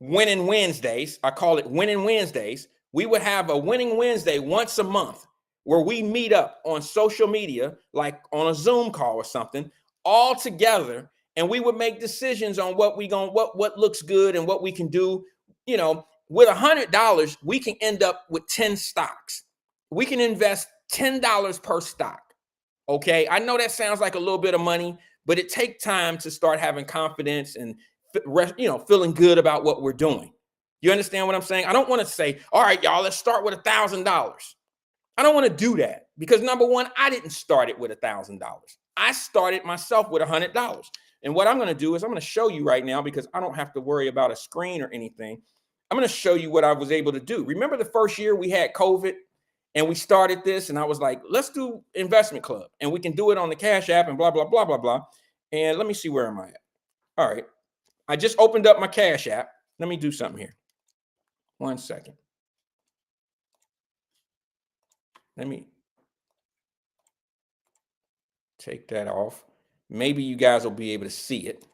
Winning Wednesdays, I call it Winning Wednesdays, we would have a Winning Wednesday once a month where we meet up on social media, like on a Zoom call or something, all together, and we would make decisions on what looks good and what we can do. You know, with $100, we can end up with 10 stocks. We can invest $10 per stock. Okay, I know that sounds like a little bit of money, but it takes time to start having confidence and feeling good about what we're doing. You understand what I'm saying? I don't want to say, all right, y'all, let's start with $1,000. I don't want to do that because number one, I didn't start it with $1,000. I started myself with $100. And what I'm going to do is I'm going to show you right now because I don't have to worry about a screen or anything. I'm going to show you what I was able to do. Remember the first year we had COVID and we started this and I was like, let's do investment club and we can do it on the Cash App and blah, blah, blah, blah, blah. And let me see, where am I at? All right. I just opened up my Cash App. Let me do something here. 1 second. Let me take that off. Maybe you guys will be able to see it.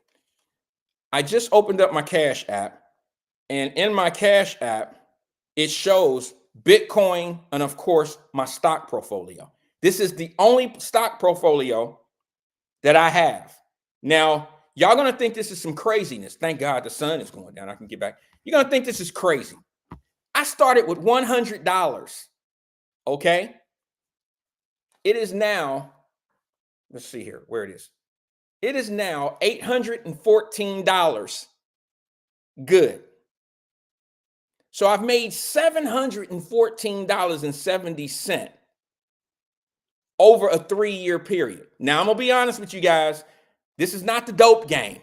I just opened up my Cash App, and in my Cash App, it shows Bitcoin and, of course, my stock portfolio. This is the only stock portfolio that I have. Now, y'all going to think this is some craziness. Thank God the sun is going down. I can get back. You're going to think this is crazy. I started with $100. Okay. It is now, let's see here where it is. It is now $814. Good. So I've made $714.70 over a 3-year period. Now I'm going to be honest with you guys. This is not the dope game.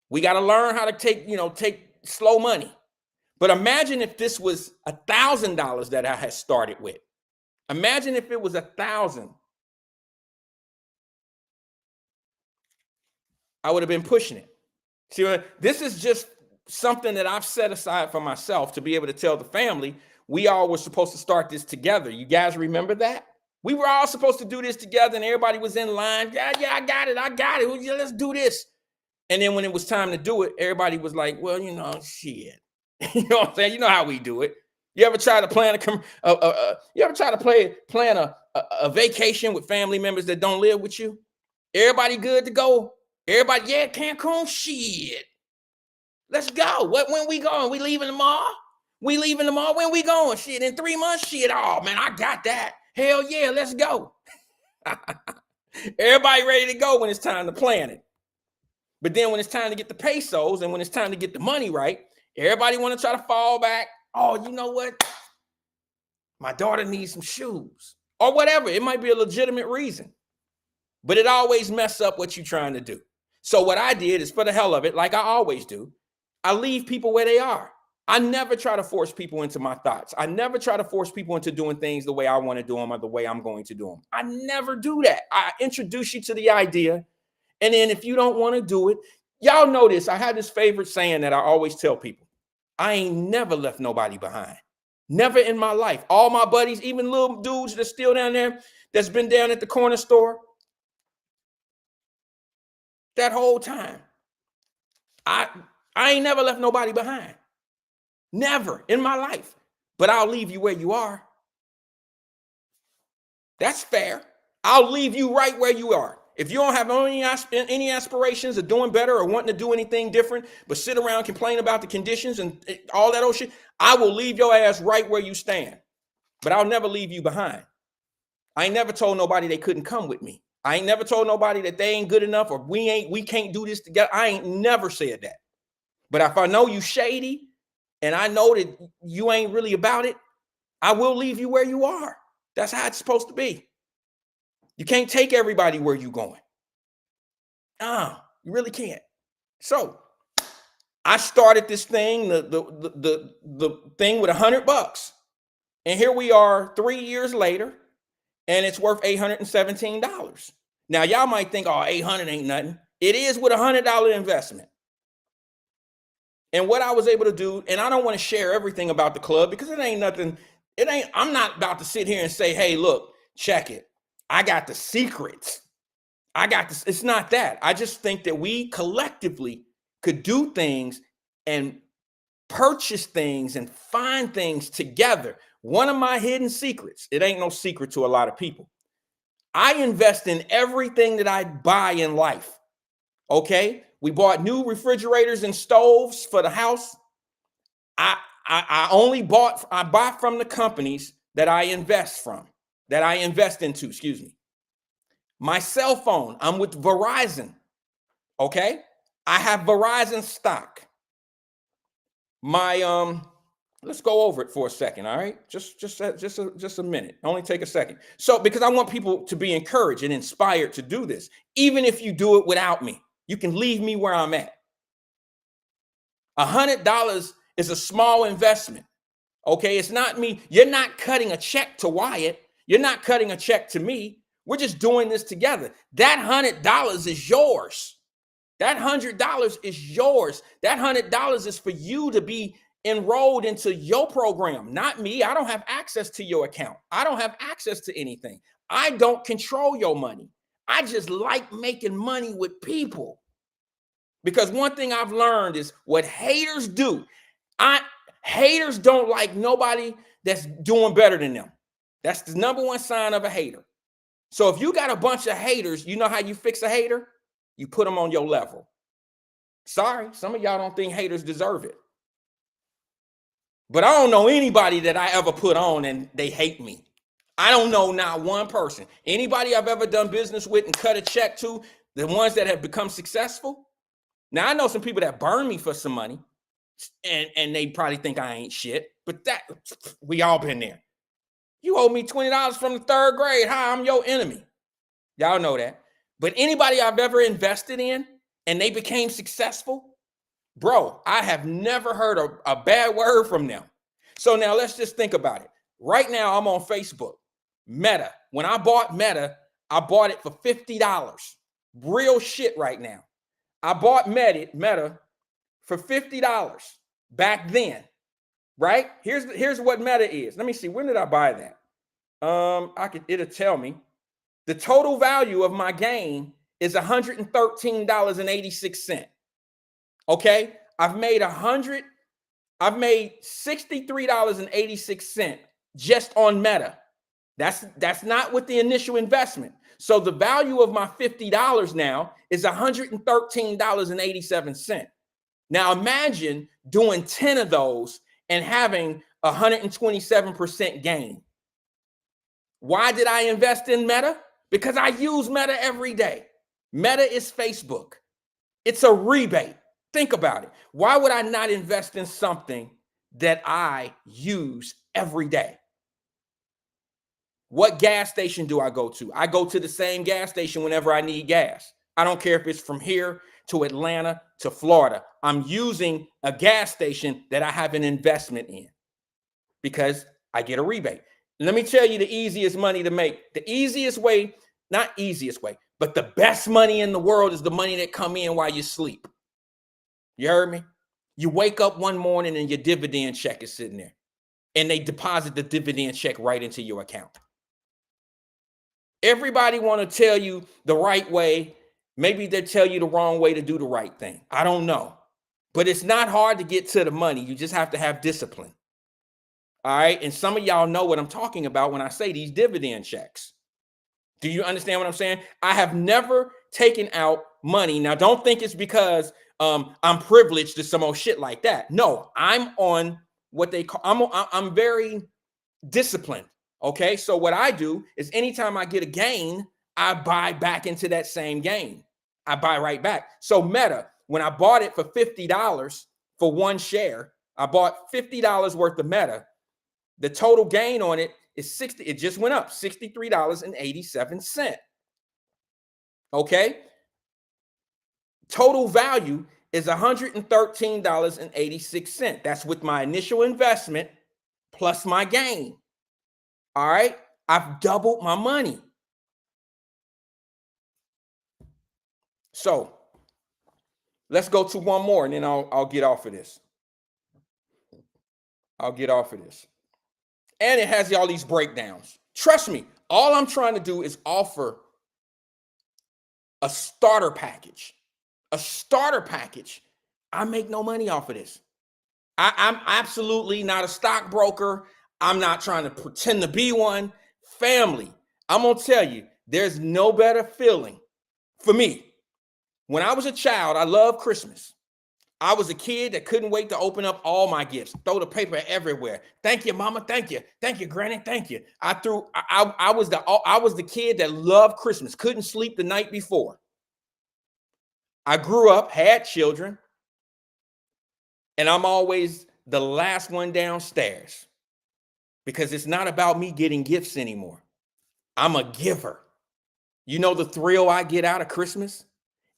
We got to learn how to take slow money. But imagine if this was $1,000 that I had started with. Imagine if it was 1,000. I would have been pushing it. See, this is just something that I've set aside for myself to be able to tell the family we all were supposed to start this together. You guys remember that? We were all supposed to do this together and everybody was in line. Yeah, I got it. Yeah, let's do this. And then when it was time to do it, everybody was like, well, shit. You know what I'm saying? You know how we do it. You ever try to plan a vacation with family members that don't live with you? Everybody good to go? Everybody, yeah, Cancun, shit. Let's go. When we going? We leaving tomorrow? When we going? Shit, in 3 months? Shit, oh, man, I got that. Hell yeah, let's go. Everybody ready to go when it's time to plan it. But then when it's time to get the pesos and when it's time to get the money right, everybody want to try to fall back. Oh, you know what? My daughter needs some shoes or whatever. It might be a legitimate reason, but it always mess up what you're trying to do. So what I did is, for the hell of it, like I always do, I leave people where they are. I never try to force people into my thoughts. I never try to force people into doing things the way I want to do them or the way I'm going to do them. I never do that. I introduce you to the idea. And then if you don't want to do it, y'all know this. I have this favorite saying that I always tell people. I ain't never left nobody behind. Never in my life. All my buddies, even little dudes that's still down there, that's been down at the corner store that whole time. I ain't never left nobody behind. Never in my life. But I'll leave you where you are. That's fair. I'll leave you right where you are. If you don't have any aspirations of doing better or wanting to do anything different, but sit around, complain about the conditions and all that old shit, I will leave your ass right where you stand. But I'll never leave you behind. I ain't never told nobody they couldn't come with me. I ain't never told nobody that they ain't good enough or we can't do this together. I ain't never said that. But if I know you shady and I know that you ain't really about it, I will leave you where you are. That's how it's supposed to be. You can't take everybody where you going. You really can't. So I started this thing, the thing with $100. And here we are 3 years later, and it's worth $817. Now, y'all might think, oh, 800 ain't nothing. It is with $100 investment. And what I was able to do, and I don't want to share everything about the club because it ain't nothing. I'm not about to sit here and say, hey, look, check it. I got the secrets. I got this. It's not that. I just think that we collectively could do things and purchase things and find things together. One of my hidden secrets, it ain't no secret to a lot of people. I invest in everything that I buy in life. Okay. We bought new refrigerators and stoves for the house. I buy from the companies that I invest into, excuse me. My cell phone, I'm with Verizon. Okay. I have Verizon stock. My, let's go over it for a second. All right. Just a minute. Only take a second. So, because I want people to be encouraged and inspired to do this, even if you do it without me, you can leave me where I'm at. $100 is a small investment. Okay. It's not me. You're not cutting a check to Wyatt. You're not cutting a check to me. We're just doing this together. That $100 is yours. That $100 is yours. That $100 is for you to be enrolled into your program, not me. I don't have access to your account. I don't have access to anything. I don't control your money. I just like making money with people. Because one thing I've learned is what haters do. Haters don't like nobody that's doing better than them. That's the number one sign of a hater. So if you got a bunch of haters, you know how you fix a hater? You put them on your level. Sorry, some of y'all don't think haters deserve it. But I don't know anybody that I ever put on and they hate me. I don't know not one person. Anybody I've ever done business with and cut a check to, the ones that have become successful. Now, I know some people that burn me for some money and they probably think I ain't shit, but that we all been there. You owe me $20 from the third grade. Hi, I'm your enemy. Y'all know that. But anybody I've ever invested in and they became successful, bro, I have never heard a bad word from them. So now let's just think about it. Right now, I'm on Facebook, Meta. When I bought Meta, I bought it for $50. Real shit right now. I bought Meta for $50 back then, right? Here's what Meta is. Let me see. When did I buy that? It'll tell me. The total value of my gain is $113.86. Okay, I've made $63.86 just on Meta. That's not with the initial investment. So the value of my $50 now is $113.87. Now imagine doing 10 of those and having 127% gain. Why did I invest in Meta? Because I use Meta every day. Meta is Facebook. It's a rebate. Think about it. Why would I not invest in something that I use every day? What gas station do I go to? I go to the same gas station whenever I need gas. I don't care if it's from here to Atlanta to Florida. I'm using a gas station that I have an investment in because I get a rebate. Let me tell you the easiest money to make. The easiest way, not easiest way, but the best money in the world is the money that come in while you sleep. You heard me? You wake up one morning and your dividend check is sitting there and they deposit the dividend check right into your account. Everybody want to tell you the right way. Maybe they tell you the wrong way to do the right thing. I don't know. But it's not hard to get to the money. You just have to have discipline. All right. And some of y'all know what I'm talking about when I say these dividend checks. Do you understand what I'm saying? I have never taken out money. Now, don't think it's because I'm privileged to some old shit like that. No, I'm on what they call, I'm very disciplined. Okay. So what I do is anytime I get a gain, I buy back into that same game. I buy right back. So Meta, when I bought it for $50 for one share, I bought $50 worth of Meta. The total gain on it is 60. It just went up $63.87. Okay. Total value is $113.86. That's with my initial investment plus my gain. All right. I've doubled my money. So let's go to one more and then I'll get off of this. I'll get off of this. And it has all these breakdowns. Trust me, all I'm trying to do is offer a starter package. A starter package. I make no money off of this. I'm absolutely not a stockbroker. I'm not trying to pretend to be one. Family, I'm going to tell you, there's no better feeling for me. When I was a child, I loved Christmas. I was a kid that couldn't wait to open up all my gifts, throw the paper everywhere. Thank you, mama. Thank you. Thank you, granny. Thank you. I was the kid that loved Christmas, couldn't sleep the night before. I grew up, had children, and I'm always the last one downstairs because it's not about me getting gifts anymore. I'm a giver. You know the thrill I get out of Christmas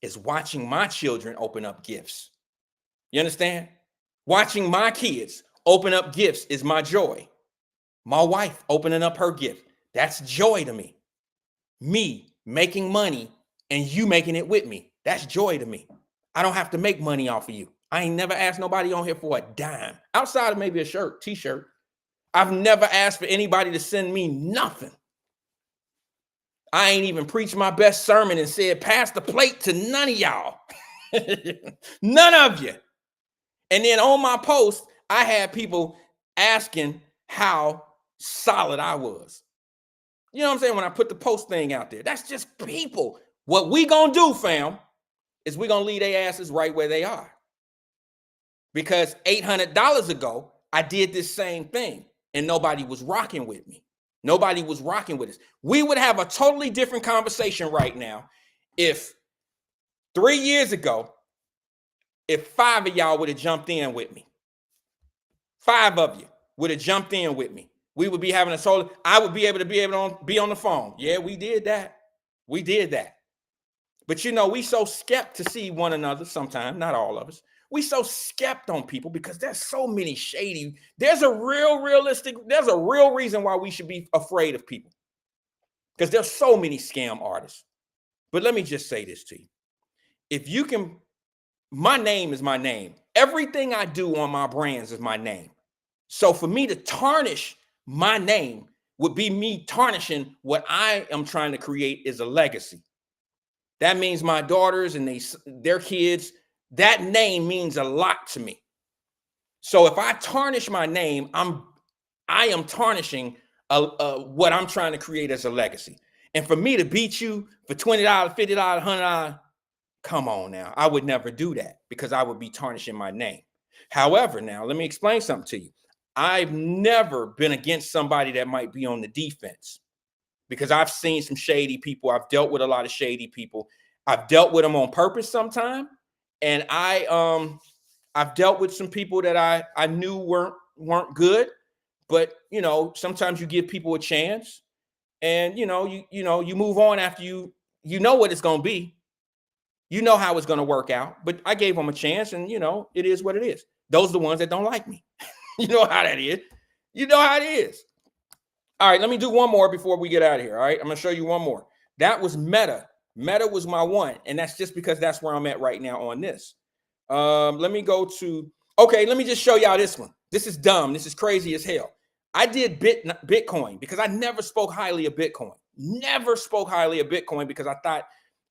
is watching my children open up gifts. You understand? Watching my kids open up gifts is my joy. My wife opening up her gift, that's joy to me. Me making money and you making it with me, that's joy to me. I don't have to make money off of you. I ain't never asked nobody on here for a dime, outside of maybe a shirt, t-shirt. I've never asked for anybody to send me nothing. I ain't even preached my best sermon and said, pass the plate to none of y'all. None of you. And then on my post, I had people asking how solid I was. You know what I'm saying? When I put the post thing out there, that's just people. What we gonna do, fam, is we gonna leave their asses right where they are. Because $800 ago, I did this same thing and nobody was rocking with me. Nobody was rocking with us. We would have a totally different conversation right now if 3 years ago, if 5 of y'all would have jumped in with me. 5 of you would have jumped in with me. We would be having a solo. I would be able to be on the phone. Yeah, we did that. We did that. But you know, we so skept to see one another sometimes, not all of us. We so skept on people because there's so many shady. There's a real reason why we should be afraid of people. Because there's so many scam artists. But let me just say this to you. If you can, my name is my name. Everything I do on my brands is my name. So for me to tarnish my name would be me tarnishing what I am trying to create is a legacy. That means my daughters and their kids, that name means a lot to me. So if I tarnish my name, I am tarnishing what I'm trying to create as a legacy. And for me to beat you for $20, $50, $100, come on now. I would never do that because I would be tarnishing my name. However, now let me explain something to you. I've never been against somebody that might be on the defense because I've seen some shady people. I've dealt with a lot of shady people. I've dealt with them on purpose sometime. And I've dealt with some people that I knew weren't good, but you know, sometimes you give people a chance and you move on after you know what it's going to be. You know how it's going to work out, but I gave them a chance and you know, it is what it is. Those are the ones that don't like me. You know how that is. You know how it is. All right, let me do one more before we get out of here. All right, I'm going to show you one more. That was Meta. Meta was my one, and that's just because that's where I'm at right now on this. Let me go to, okay, let me just show y'all this one. This is dumb. This is crazy as hell. I did Bitcoin because I never spoke highly of Bitcoin. Never spoke highly of Bitcoin because I thought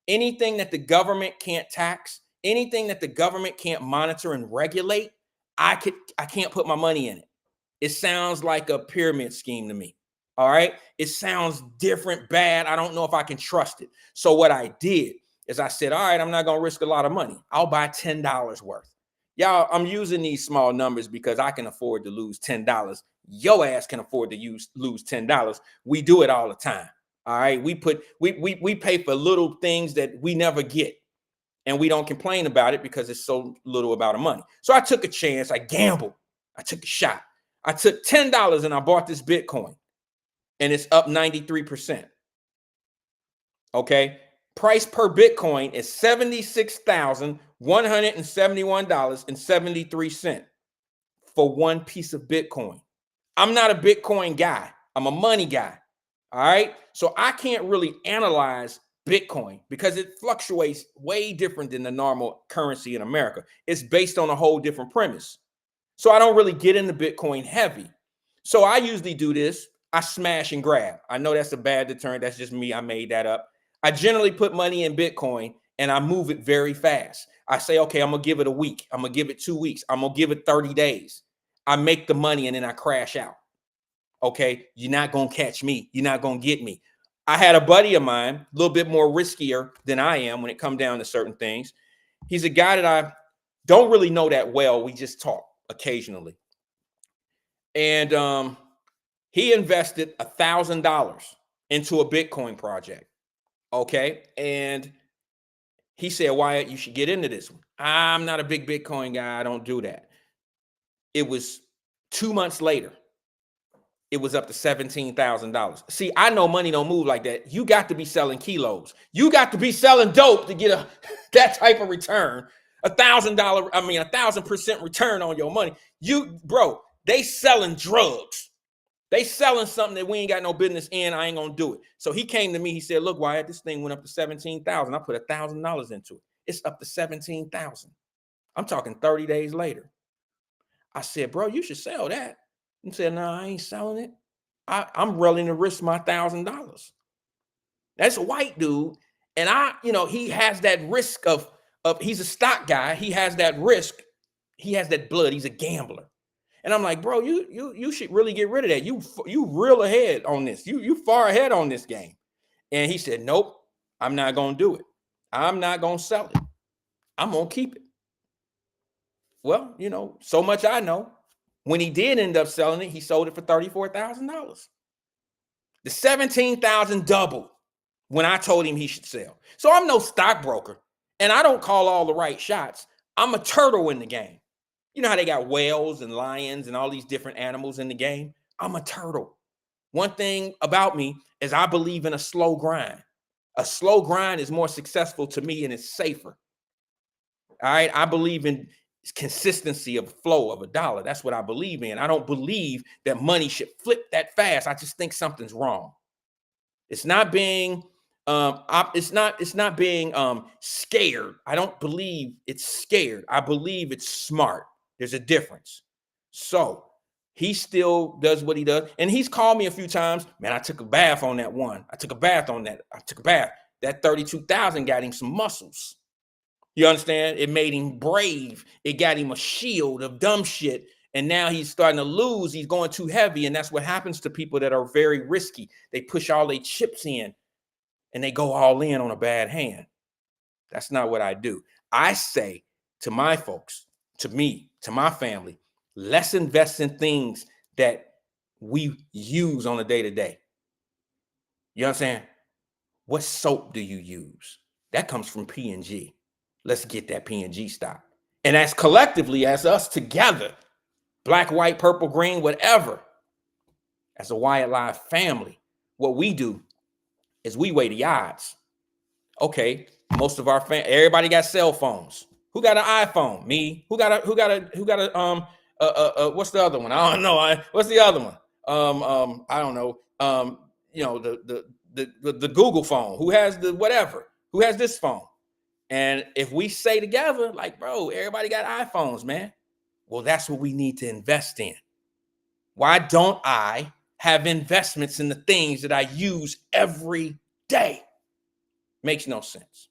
anything that the government can't tax, anything that the government can't monitor and regulate, I can't put my money in it. It sounds like a pyramid scheme to me. All right. It sounds different, bad. I don't know if I can trust it. So what I did is I said, all right, I'm not going to risk a lot of money. I'll buy $10 worth. Y'all, I'm using these small numbers because I can afford to lose $10. Your ass can afford to lose $10. We do it all the time. All right. We pay for little things that we never get. And we don't complain about it because it's so little about our money. So I took a chance. I gambled. I took a shot. I took $10 and I bought this Bitcoin. And it's up 93%. Okay. Price per Bitcoin is $76,171.73 for one piece of Bitcoin. I'm not a Bitcoin guy. I'm a money guy. All right. So I can't really analyze Bitcoin because it fluctuates way different than the normal currency in America. It's based on a whole different premise. So I don't really get into Bitcoin heavy. So I usually do this. I smash and grab. I know that's a bad deterrent. That's just me. I made that up. I generally put money in Bitcoin and I move it very fast. I say, okay, I'm going to give it a week. I'm going to give it 2 weeks. I'm going to give it 30 days. I make the money and then I crash out. Okay, you're not going to catch me. You're not going to get me. I had a buddy of mine, a little bit more riskier than I am when it comes down to certain things. He's a guy that I don't really know that well. We just talk occasionally. And he invested $1,000 into a Bitcoin project. Okay. And he said, Wyatt, you should get into this one. I'm not a big Bitcoin guy. I don't do that. It was 2 months later. It was up to $17,000. See, I know money don't move like that. You got to be selling kilos. You got to be selling dope to get that type of return. $1,000% return on your money. Bro, they selling drugs. They selling something that we ain't got no business in. I ain't gonna do it. So he came to me. He said, look, Wyatt, this thing went up to 17,000. I put $1,000 into it. It's up to 17,000. I'm talking 30 days later. I said, bro, you should sell that. He said, no, I ain't selling it. I'm willing to risk my $1,000. That's a white dude. And he has that risk of he's a stock guy. He has that risk. He has that blood. He's a gambler. And I'm like, bro, you should really get rid of that. You real ahead on this. You far ahead on this game. And he said, nope, I'm not going to do it. I'm not going to sell it. I'm going to keep it. Well, so much I know. When he did end up selling it, he sold it for $34,000. The $17,000 doubled when I told him he should sell. So I'm no stockbroker, and I don't call all the right shots. I'm a turtle in the game. You know how they got whales and lions and all these different animals in the game? I'm a turtle. One thing about me is I believe in a slow grind. A slow grind is more successful to me and it's safer. All right. I believe in consistency of flow of a dollar. That's what I believe in. I don't believe that money should flip that fast. I just think something's wrong. It's not being it's not being scared. I don't believe it's scared. I believe it's smart. There's a difference. So he still does what he does. And he's called me a few times. Man, I took a bath on that one. I took a bath on that. I took a bath. That 32,000 got him some muscles. You understand? It made him brave. It got him a shield of dumb shit. And now he's starting to lose. He's going too heavy. And that's what happens to people that are very risky. They push all their chips in and they go all in on a bad hand. That's not what I do. I say to my folks, to me, to my family, let's invest in things that we use on a day-to-day. You understand? What soap do you use? That comes from P&G. Let's get that P&G stock. And as collectively, as us together, black, white, purple, green, whatever, as a Wyatt Live family, what we do is we weigh the odds. Okay, most of our everybody got cell phones. Who got an iPhone? Me. Who got a what's the other one? I don't know. What's the other one? I don't know. The Google phone. Who has the whatever? Who has this phone? And if we say together, like, bro, everybody got iPhones, man. Well, that's what we need to invest in. Why don't I have investments in the things that I use every day? Makes no sense.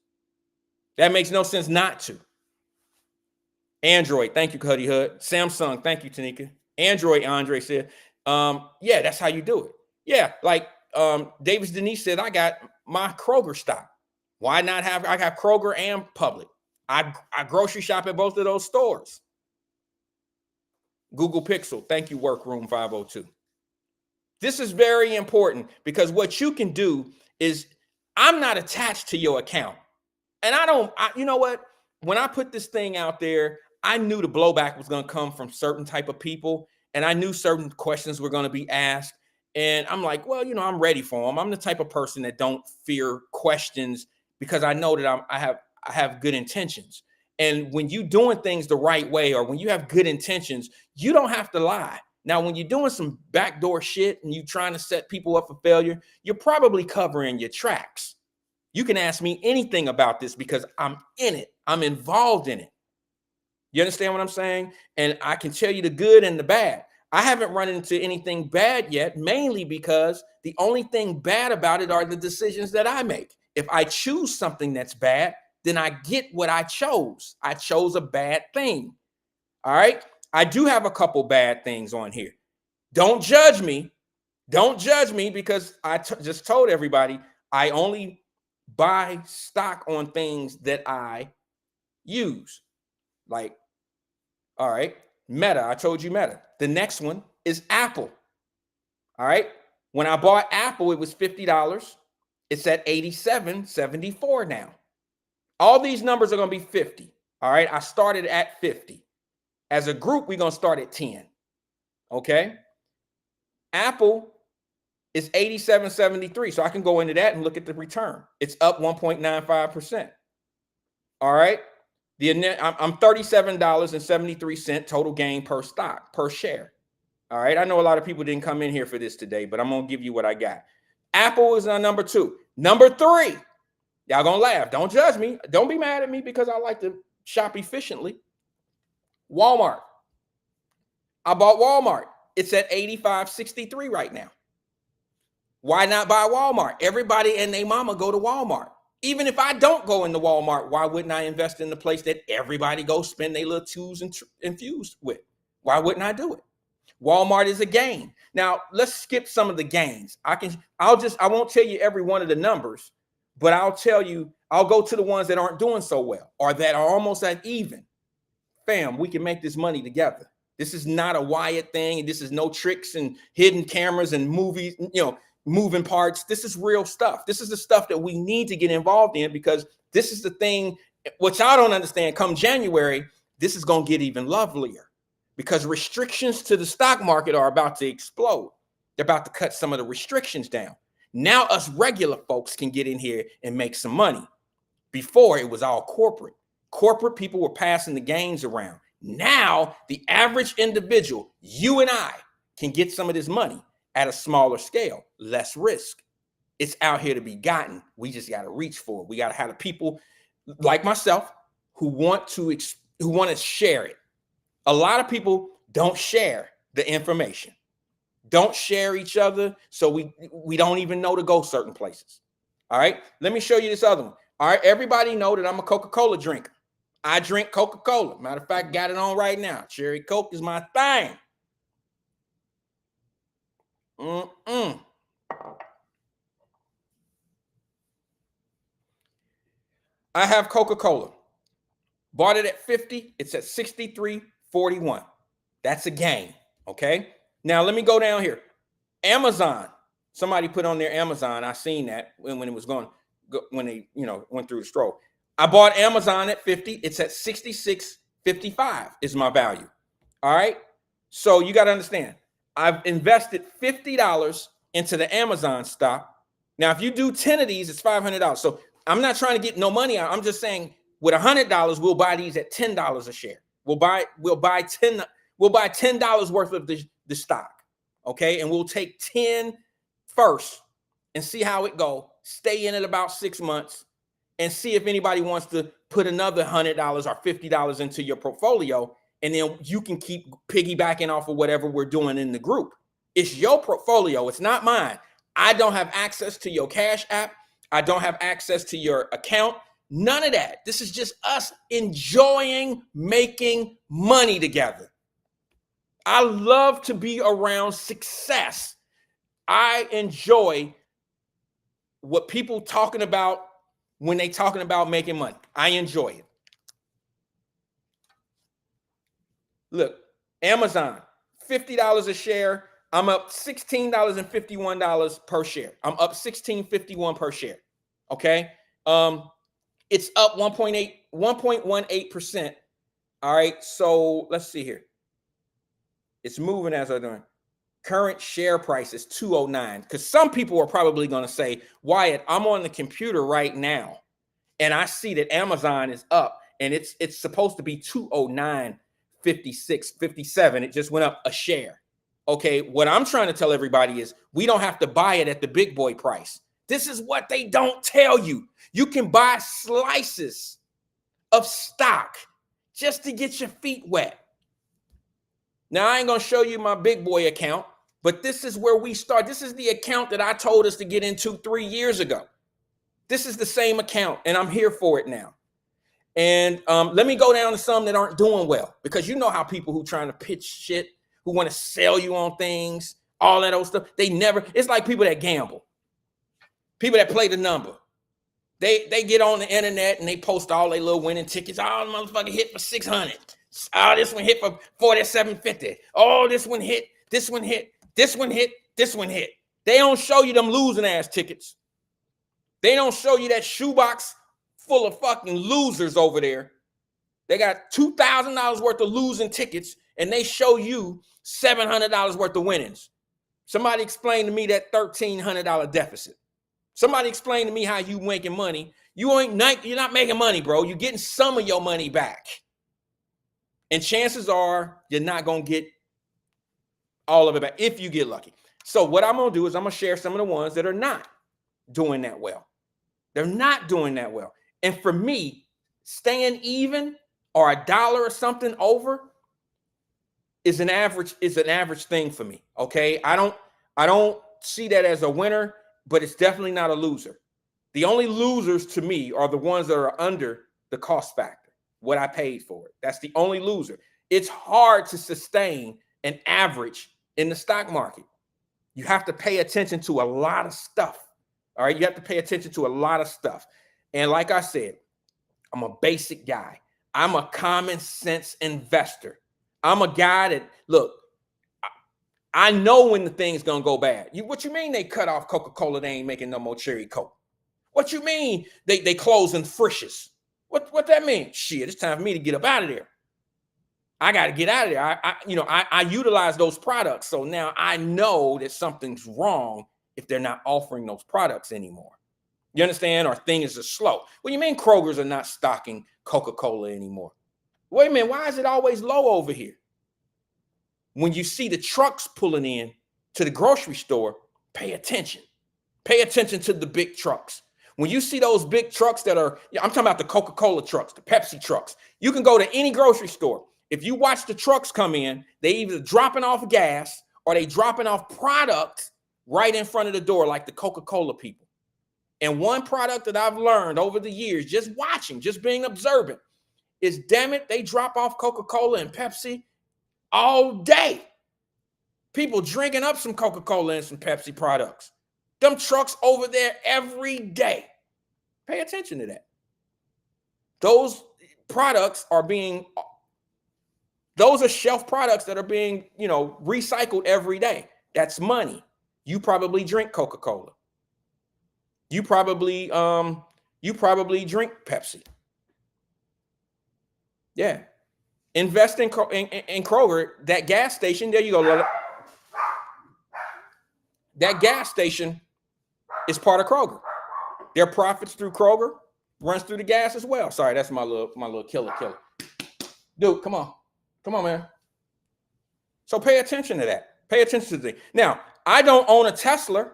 That makes no sense not to. Android, thank you, Cuddy Hood. Samsung, thank you, Tanika. Android, Andre said, yeah, that's how you do it. Yeah, like Davis Denise said, I got my Kroger stock. Why not have, I got Kroger and Public. I grocery shop at both of those stores. Google Pixel, thank you, Workroom 502. This is very important because what you can do is I'm not attached to your account. And you know what? When I put this thing out there, I knew the blowback was going to come from certain type of people. And I knew certain questions were going to be asked. And I'm like, well, I'm ready for them. I'm the type of person that don't fear questions because I know that I have good intentions. And when you doing things the right way, or when you have good intentions, you don't have to lie. Now, when you're doing some backdoor shit and you trying to set people up for failure, you're probably covering your tracks. You can ask me anything about this because I'm in it. I'm involved in it. You understand what I'm saying? And I can tell you the good and the bad. I haven't run into anything bad yet, mainly because the only thing bad about it are the decisions that I make. If I choose something that's bad, then I get what I chose. I chose a bad thing. All right. I do have a couple bad things on here. Don't judge me. Don't judge me because I just told everybody I only buy stock on things that I use. Like, all right, Meta. I told you Meta. The next one is Apple. All right. When I bought Apple, it was $50. It's at $87.74 now. All these numbers are going to be 50. All right. I started at 50. As a group, we're going to start at 10. Okay. Apple is $87.73. So I can go into that and look at the return. It's up 1.95%. All right. I'm $37.73 total gain per stock, per share. All right. I know a lot of people didn't come in here for this today, but I'm going to give you what I got. Apple is on number 2. Number 3. Y'all going to laugh. Don't judge me. Don't be mad at me because I like to shop efficiently. Walmart. I bought Walmart. It's at $85.63 right now. Why not buy Walmart? Everybody and their mama go to Walmart. Even if I don't go into Walmart, why wouldn't I invest in the place that everybody goes spend their little twos and infused with? Why wouldn't I do it? Walmart is a gain. Now, let's skip some of the gains. I won't tell you every one of the numbers, but I'll go to the ones that aren't doing so well or that are almost at even. Fam, we can make this money together. This is not a Wyatt thing. This is no tricks and hidden cameras and movies, moving parts. This is real stuff. This is the stuff that we need to get involved in because this is the thing, which I don't understand. Come January, this is going to get even lovelier because restrictions to the stock market are about to explode. They're about to cut some of the restrictions down. Now us regular folks can get in here and make some money. Before it was all corporate. Corporate people were passing the gains around. Now the average individual, you and I, can get some of this money at a smaller scale, less risk. It's out here to be gotten. We just got to reach for it. We got to have the people like myself who want to share it. A lot of people don't share the information, don't share each other. So we don't even know to go certain places. All right. Let me show you this other one. All right. Everybody know that I'm a Coca-Cola drinker. I drink Coca-Cola. Matter of fact, got it on right now. Cherry Coke is my thing. I have Coca-Cola. Bought it at 50. It's at 63.41. That's a gain. Okay. Now let me go down here. Amazon. Somebody put on their Amazon. I seen that when it was going, when they went through the stroll. I bought Amazon at 50. It's at 66.55 is my value. All right. So you got to understand, I've invested $50 into the Amazon stock. Now, if you do 10 of these, it's $500. So I'm not trying to get no money out. I'm just saying with $100, we'll buy these at $10 a share. We'll buy $10 worth of the stock. Okay. And we'll take 10 first and see how it go. Stay in it about 6 months. And see if anybody wants to put another $100 or $50 into your portfolio, and then you can keep piggybacking off of whatever we're doing in the group. It's your portfolio. It's not mine. I don't have access to your Cash App. I don't have access to your account. None of that. This is just us enjoying making money together. I love to be around success. I enjoy what people talking about when they talking about making money. I enjoy it. Look, Amazon, $50 a share. I'm up $16.51 per share. I'm up $16.51 per share. Okay. It's up 1.18%. All right. So let's see here. It's moving as I'm doing. Current share price is 209. Because some people are probably going to say, Wyatt, I'm on the computer right now, and I see that Amazon is up, and it's supposed to be 209, 56, 57. It just went up a share. Okay, what I'm trying to tell everybody is we don't have to buy it at the big boy price. This is what they don't tell you. You can buy slices of stock just to get your feet wet. Now, I ain't going to show you my big boy account, but this is where we start. This is the account that I told us to get into 3 years ago. This is the same account, and I'm here for it now. And let me go down to some that aren't doing well, because you know how people who trying to pitch shit, who want to sell you on things, all that old stuff, it's like people that gamble, people that play the number. They get on the internet and they post all their little winning tickets. Oh, the motherfucker hit for 600. Oh, this one hit for 47.50. Oh, this one hit, this one hit, this one hit, this one hit. They don't show you them losing ass tickets. They don't show you that shoebox full of fucking losers over there. They got $2,000 worth of losing tickets, and they show you $700 worth of winnings. Somebody explain to me that $1,300 deficit. Somebody explain to me how you making money. You're not making money, bro. You're getting some of your money back. And chances are you're not going to get all of it back if you get lucky. So what I'm going to do is I'm going to share some of the ones that are not doing that well. They're not doing that well. And for me, staying even or $1 or something over is an average thing for me. Okay. I don't see that as a winner, but it's definitely not a loser. The only losers to me are the ones that are under the cost factor, what I paid for it. That's the only loser. It's hard to sustain an average in the stock market. You have to pay attention to a lot of stuff. All right. You have to pay attention to a lot of stuff. And like I said, I'm a basic guy. I'm a common sense investor. I'm a guy that, look, I know when the thing's going to go bad. What you mean they cut off Coca-Cola? They ain't making no more cherry Coke. What you mean they closing Frisch's? What that mean? Shit, it's time for me to get up out of there. I got to get out of there. I utilize those products. So now I know that something's wrong if they're not offering those products anymore. You understand? Or things are slow. What do you mean Kroger's are not stocking Coca-Cola anymore? Wait a minute. Why is it always low over here? When you see the trucks pulling in to the grocery store, pay attention. Pay attention to the big trucks. When you see those big trucks that are, I'm talking about the Coca-Cola trucks, the Pepsi trucks. You can go to any grocery store. If you watch the trucks come in, they either dropping off gas or they dropping off product right in front of the door, like the Coca-Cola people. And one product that I've learned over the years, just watching, just being observant, is damn it, they drop off Coca-Cola and Pepsi all day. People drinking up some Coca-Cola and some Pepsi products. Them trucks over there every day. Pay attention to that. Those products are those are shelf products that are being, recycled every day. That's money. You probably drink Coca-Cola. You probably drink Pepsi. Yeah. Invest in Kroger, that gas station. There you go, Lola. That gas station is part of Kroger. Their profits through Kroger runs through the gas as well. Sorry, that's my little killer. Dude, come on, man. So pay attention to that. Pay attention to the thing. Now, I don't own a Tesla,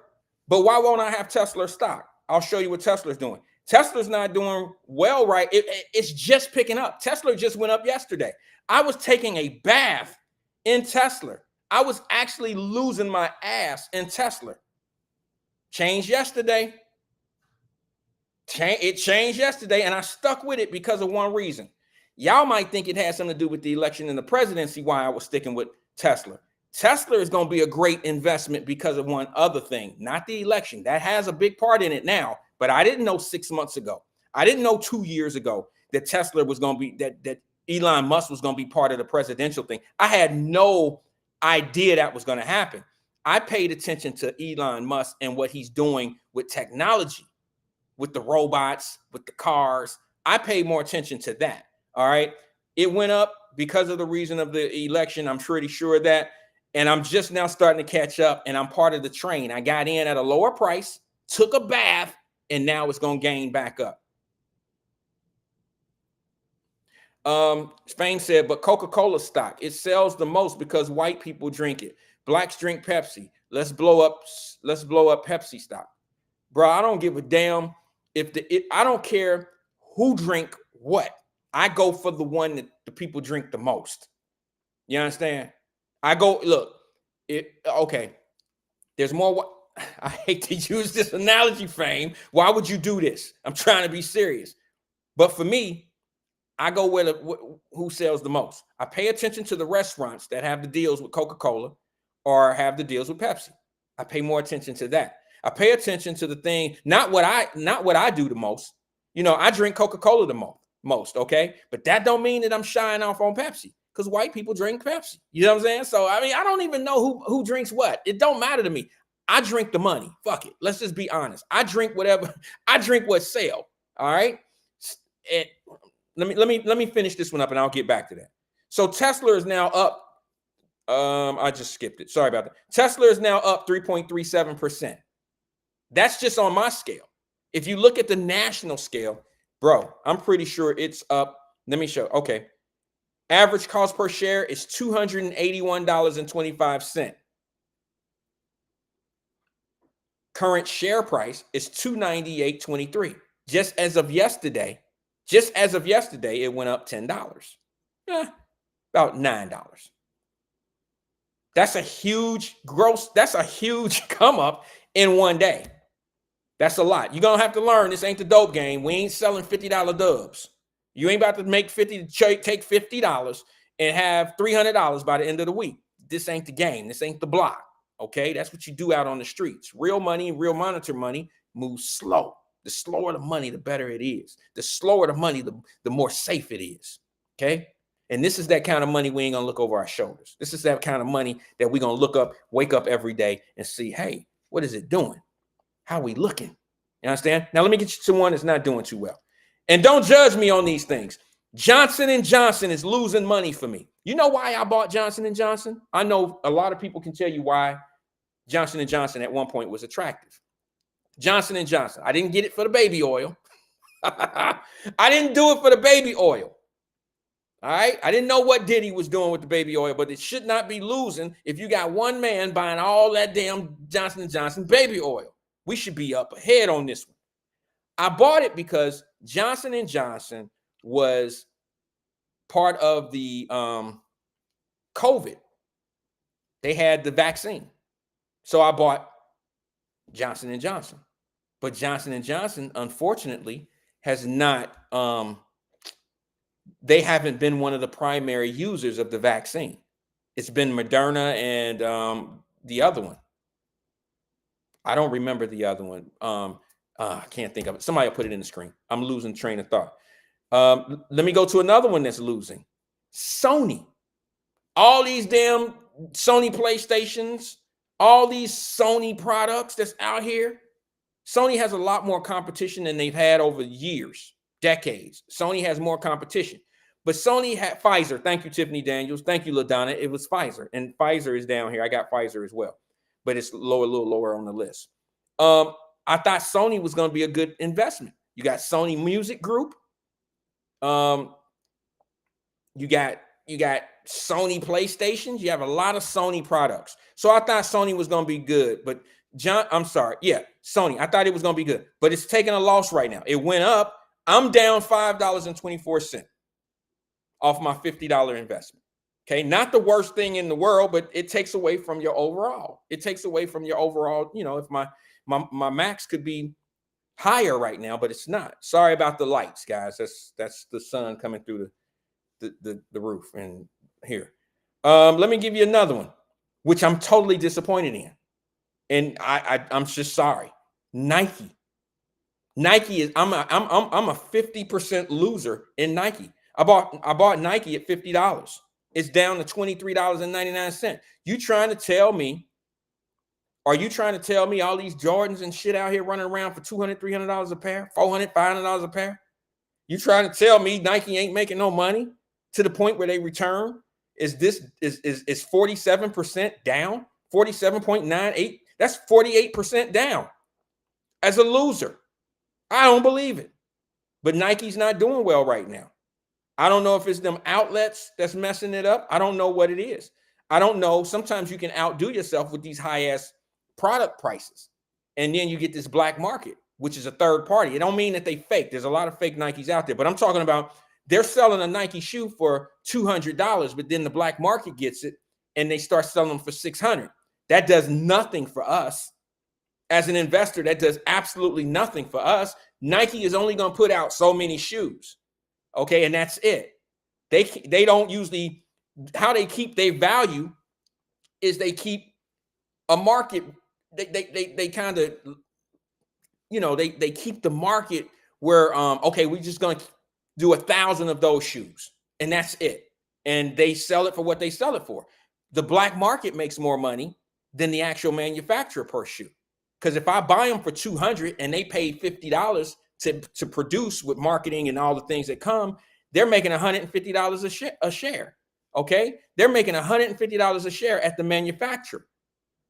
but why won't I have Tesla stock? I'll show you what Tesla's doing. Tesla's not doing well, right? It's just picking up. Tesla just went up yesterday. I was taking a bath in Tesla. I was actually losing my ass in Tesla. Changed yesterday. It changed yesterday, and I stuck with it because of one reason. Y'all might think it had something to do with the election and the presidency, why I was sticking with Tesla. Tesla is going to be a great investment because of one other thing, not the election. That has a big part in it now, but I didn't know 6 months ago. I didn't know 2 years ago that Tesla was going to be, that Elon Musk was going to be part of the presidential thing. I had no idea that was going to happen. I paid attention to Elon Musk and what he's doing with technology, with the robots, with the cars. I paid more attention to that. All right. It went up because of the reason of the election. I'm pretty sure of that. And I'm just now starting to catch up, and I'm part of the train. I got in at a lower price, took a bath, and now it's going to gain back up. Spain said, but Coca-Cola stock, it sells the most because white people drink it. Blacks drink Pepsi. Let's blow up Pepsi stock. Bro, I don't give a damn I don't care who drink what. I go for the one that the people drink the most. You understand? I go, look, okay. There's more. I hate to use this analogy, Fame. Why would you do this? I'm trying to be serious. But for me, I go with who sells the most. I pay attention to the restaurants that have the deals with Coca-Cola or have the deals with Pepsi. I pay more attention to that. I pay attention to the thing, not what I do the most. You know, I drink Coca-Cola the most, okay? But that don't mean that I'm shying off on Pepsi, because white people drink Pepsi. You know what I'm saying? So, I mean, I don't even know who drinks what. It don't matter to me. I drink the money. Fuck it. Let's just be honest. I drink whatever. I drink what sell. All right? And let me finish this one up, and I'll get back to that. So Tesla is now up. I just skipped it. Sorry about that. Tesla is now up 3.37%. That's just on my scale. If you look at the national scale, bro, I'm pretty sure it's up. Let me show. Okay. Average cost per share is $281.25. Current share price is $298.23. Just as of yesterday, it went up $10. About $9. That's a huge come up in one day. That's a lot. You're going to have to learn this ain't the dope game. We ain't selling $50 dubs. You ain't about to make take $50 and have $300 by the end of the week. This ain't the game. This ain't the block. Okay? That's what you do out on the streets. Real money, real monitor money moves slow. The slower the money, the better it is. The slower the money, the more safe it is. Okay? And this is that kind of money we ain't going to look over our shoulders. This is that kind of money that we're going to wake up every day and see, hey, what is it doing? How we looking? You understand? Now, let me get you to one that's not doing too well. And don't judge me on these things. Johnson & Johnson is losing money for me. You know why I bought Johnson & Johnson? I know a lot of people can tell you why Johnson & Johnson at one point was attractive. Johnson & Johnson. I didn't get it for the baby oil. I didn't do it for the baby oil. All right. I didn't know what Diddy was doing with the baby oil, but it should not be losing if you got one man buying all that damn Johnson & Johnson baby oil. We should be up ahead on this one. I bought it because Johnson & Johnson was part of the COVID. They had the vaccine. So I bought Johnson & Johnson. But Johnson & Johnson, unfortunately, has not, they haven't been one of the primary users of the vaccine. It's been Moderna and the other one. I don't remember the other one. I can't think of it. Somebody put it in the screen. I'm losing train of thought. Let me go to another one that's losing. Sony. All these damn Sony PlayStations, all these Sony products that's out here. Sony has a lot more competition than they've had over years, decades. Sony has more competition. But Sony had Pfizer. Thank you, Tiffany Daniels. Thank you, LaDonna. It was Pfizer. And Pfizer is down here. I got Pfizer as well. But it's a little lower on the list. I thought Sony was going to be a good investment. You got Sony Music Group. You got Sony PlayStations. You have a lot of Sony products. So I thought Sony was going to be good. But Sony. I thought it was going to be good. But it's taking a loss right now. It went up. I'm down $5.24 off my $50 investment. Okay, not the worst thing in the world, but it takes away from your overall. It takes away from your overall, you know, if my max could be higher right now, but it's not. Sorry about the lights, guys. That's the sun coming through the roof and here. Let me give you another one, which I'm totally disappointed in. And I'm just sorry. Nike is I'm a 50% loser in Nike. I bought Nike at $50. It's down to $23.99. You trying to tell me Are you trying to tell me all these Jordans and shit out here running around for $200, $300 a pair, $400, $500 a pair? You trying to tell me Nike ain't making no money to the point where they return? Is 47% down? 47.98? That's 48% down as a loser. I don't believe it. But Nike's not doing well right now. I don't know if it's them outlets that's messing it up. I don't know what it is. I don't know. Sometimes you can outdo yourself with these high-ass product prices. And then you get this black market, which is a third party. It don't mean that they fake. There's a lot of fake Nikes out there. But I'm talking about they're selling a Nike shoe for $200, but then the black market gets it and they start selling them for $600. That does nothing for us. As an investor, that does absolutely nothing for us. Nike is only going to put out so many shoes. Okay, and that's it. They don't usually, how they keep their value is they keep a market. They kind of, you know, they keep the market where okay, we're just going to do 1,000 of those shoes, and that's it. And they sell it for what they sell it for. The black market makes more money than the actual manufacturer per shoe. Because if I buy them for $200 and they pay $50 to produce with marketing and all the things that come, they're making $150 a share. Okay, they're making $150 a share at the manufacturer.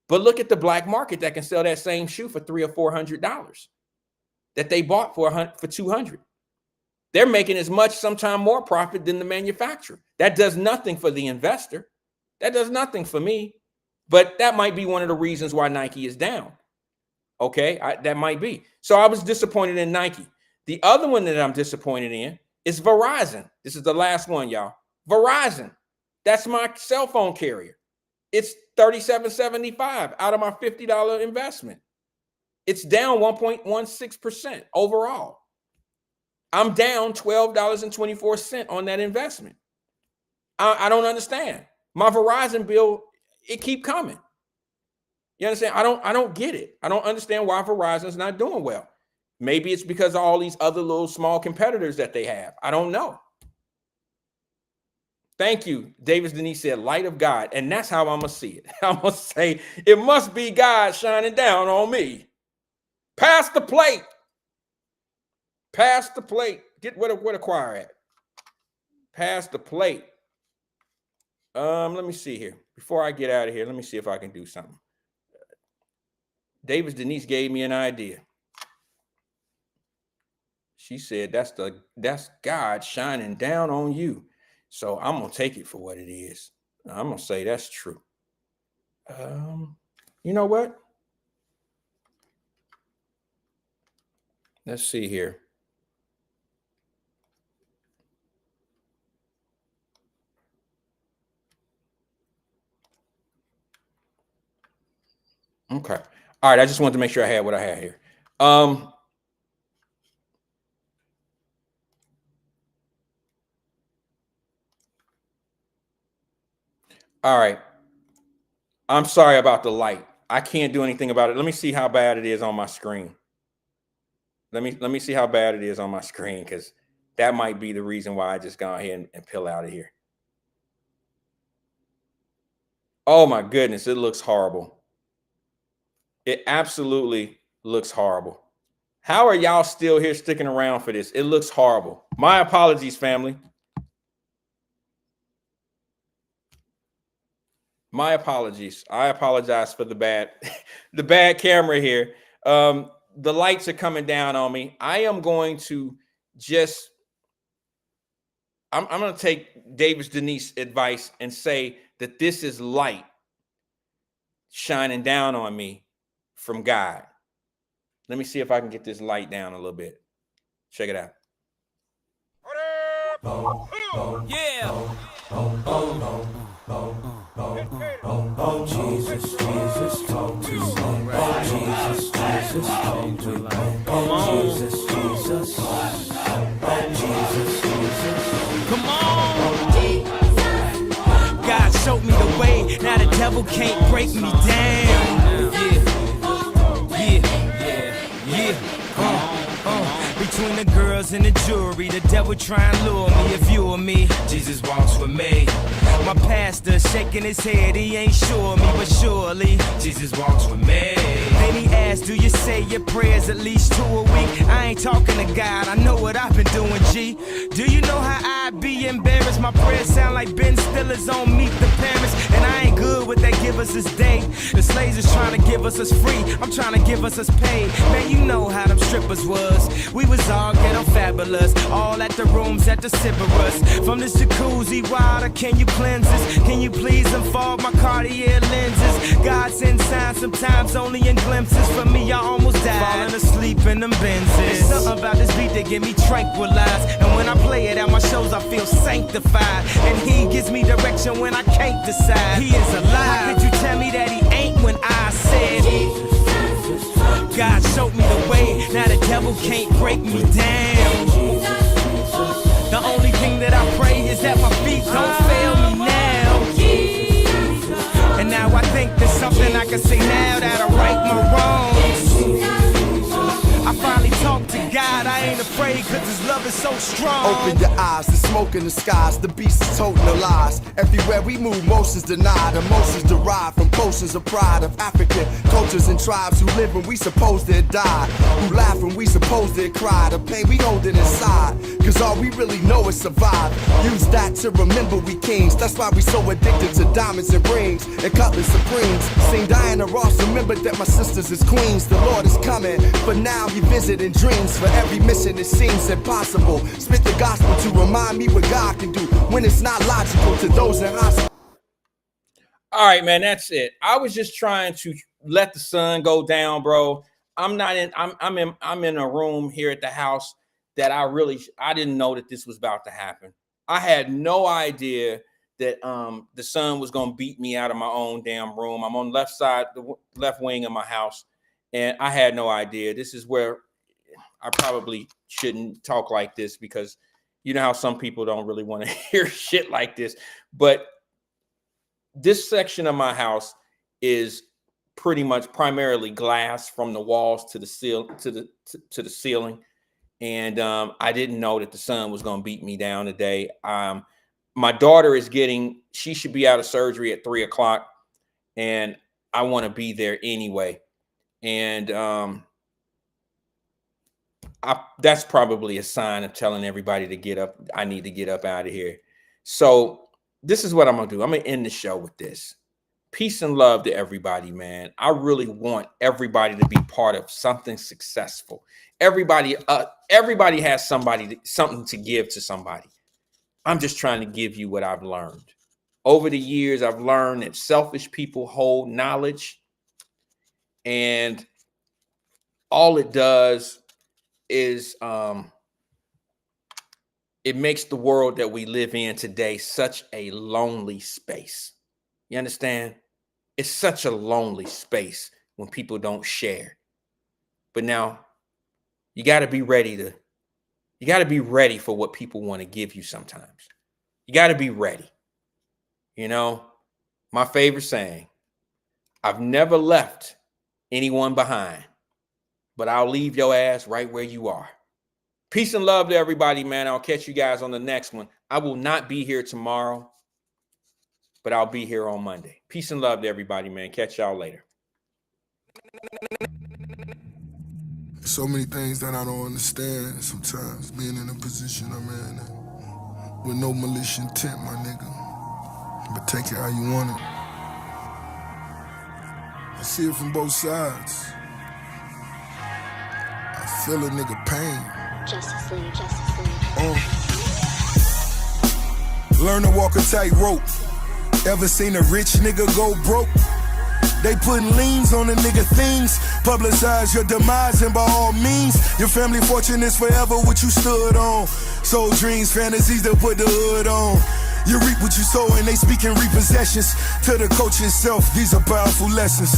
But look at the black market that can sell that same shoe for $300 or $400 that they bought for $200. They're making as much, sometimes more profit than the manufacturer. That does nothing for the investor. That does nothing for me. But that might be one of the reasons why Nike is down. Okay, that might be. So I was disappointed in Nike. The other one that I'm disappointed in is Verizon. This is the last one, y'all. Verizon. That's my cell phone carrier. It's $37.75 out of my $50 investment. It's down 1.16% overall. I'm down $12.24 on that investment. I don't understand. My Verizon bill, it keep coming. You understand? I don't get it. I don't understand why Verizon's not doing well. Maybe it's because of all these other little small competitors that they have. I don't know. Thank you. Davis Denise said, light of God. And that's how I'm going to see it. I'm going to say, it must be God shining down on me. Pass the plate. Pass the plate. Get where the choir at. Pass the plate. Let me see here. Before I get out of here, let me see if I can do something. Davis Denise gave me an idea. She said, that's God shining down on you. So I'm going to take it for what it is. I'm going to say that's true. You know what? Let's see here. Okay. All right. I just wanted to make sure I had what I had here. All right. I'm sorry about the light. I can't do anything about it. Let me see how bad it is on my screen. Let me see how bad it is on my screen, because that might be the reason why I just gone ahead and peel out of here. Oh my goodness, it looks horrible. It absolutely looks horrible. How are y'all still here sticking around for this? It looks horrible. My apologies, family. My apologies. I apologize for the bad camera here. The lights are coming down on me. I am going to just, I'm going to take Davis Denise advice and say that this is light shining down on me from God. Let me see if I can get this light down a little bit. Check it out. Yeah. Oh, Jesus, Jesus, talk to me. Oh, Jesus, Jesus, talk to me. Oh, Jesus, Jesus. Oh, Jesus, Jesus. Come on. God showed me the way. Now the devil can't break me down. Between the girls and the jewelry, the devil try and lure me. If you or me, Jesus walks with me. My pastor shaking his head, he ain't sure of me, but surely Jesus walks with me. Then he asked, do you say your prayers at least 2 a week? I ain't talking to God, I know what I've been doing, G. Do you know how I'd be embarrassed? My prayers sound like Ben Stiller's on Meet the Parents, and I ain't good with that give us this day. The slaves is trying to give us free, I'm trying to give us paid. Man, you know how them strippers was. We was all ghetto fabulous, all at the rooms at the Sybaris. From this jacuzzi water, can you cleanse us? Can you please unfold my Cartier lenses? God sends signs sometimes only in glimpses. For me, I almost died falling asleep in them Benzes. There's something about this beat that get me tranquilized, and when I play it at my shows, I feel sanctified. And he gives me direction when I can't decide. He is alive. How could you tell me that he ain't when I said God showed me the way, now the devil can't break me down. The only thing that I pray is that my feet don't fail me now. And now I think there's something I can say now that'll right my wrongs. I finally talk to God, I ain't afraid cause his love is so strong. Open your eyes, the smoke in the skies, the beast is toting the lies. Everywhere we move, motions denied, emotions derived from potions of pride of African cultures and tribes who live when we supposed to die, who laugh when we supposed to cry, the pain we holding inside, cause all we really know is survive. Use that to remember we kings, that's why we so addicted to diamonds and rings and Cutlass Supremes. Sing Diana Ross, remember that my sisters is queens, the Lord is coming, but now he visiting dreams. For every mission it seems impossible, spit the gospel to remind me what God can do when it's not logical to those in hospital. All right, man, that's it. I was just trying to let the sun go down, bro. I'm in a room here at the house that I didn't know that this was about to happen. I had no idea that the sun was gonna beat me out of my own damn room. I'm on the left side, the left wing of my house, and I had no idea. This is where I probably shouldn't talk like this because you know how some people don't really want to hear shit like this. But this section of my house is pretty much primarily glass from the walls to the ceiling. And I didn't know that the sun was going to beat me down today. My daughter she should be out of surgery at 3 o'clock, and I want to be there anyway. And that's probably a sign of telling everybody to get up. I need to get up out of here. So this is what I'm going to do. I'm going to end the show with this. Peace and love to everybody, man. I really want everybody to be part of something successful. Everybody has something to give to somebody. I'm just trying to give you what I've learned. Over the years, I've learned that selfish people hold knowledge, and all it does is it makes the world that we live in today such a lonely space. You understand? It's such a lonely space when people don't share. But now you got to be ready for what people want to give you sometimes. You got to be ready. You know, my favorite saying, I've never left anyone behind, but I'll leave your ass right where you are. Peace and love to everybody, man. I'll catch you guys on the next one. I will not be here tomorrow, but I'll be here on Monday. Peace and love to everybody, man. Catch y'all later. So many things that I don't understand sometimes, being in a position I'm in with no malicious intent, my nigga. But take it how you want it. I see it from both sides. I feel a nigga pain. Justice League, Justice League. Learn to walk a tightrope. Ever seen a rich nigga go broke? They putting liens on the nigga things. Publicize your demise, and by all means, your family fortune is forever what you stood on. Soul dreams, fantasies that put the hood on. You reap what you sow, and they speaking repossessions. To the coach itself, these are powerful lessons.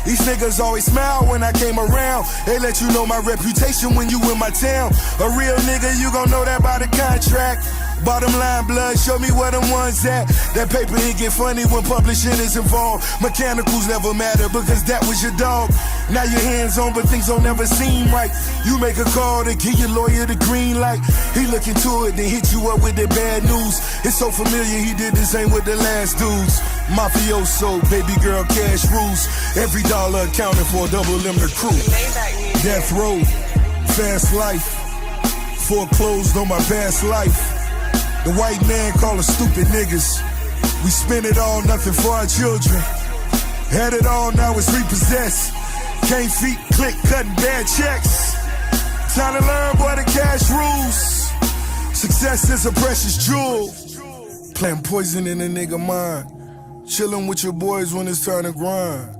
These niggas always smile when I came around. They let you know my reputation when you in my town. A real nigga, you gon' know that by the contract. Bottom line, blood, show me where them ones at. That paper, it get funny when publishing is involved. Mechanicals never matter because that was your dog. Now your hands on, but things don't never seem right. You make a call to give your lawyer the green light. He look into it, then hit you up with the bad news. It's so familiar, he did the same with the last dudes. Mafioso, baby girl, cash rules. Every dollar accounted for, double M the crew. Death row, fast life. Foreclosed on my past life. The white man call us stupid niggas. We spend it all, nothing for our children. Had it all, now it's repossessed. Can't feet click, cutting bad checks. Time to learn, boy, the cash rules. Success is a precious jewel. Plant poison in a nigga mind. Chillin' with your boys when it's time to grind.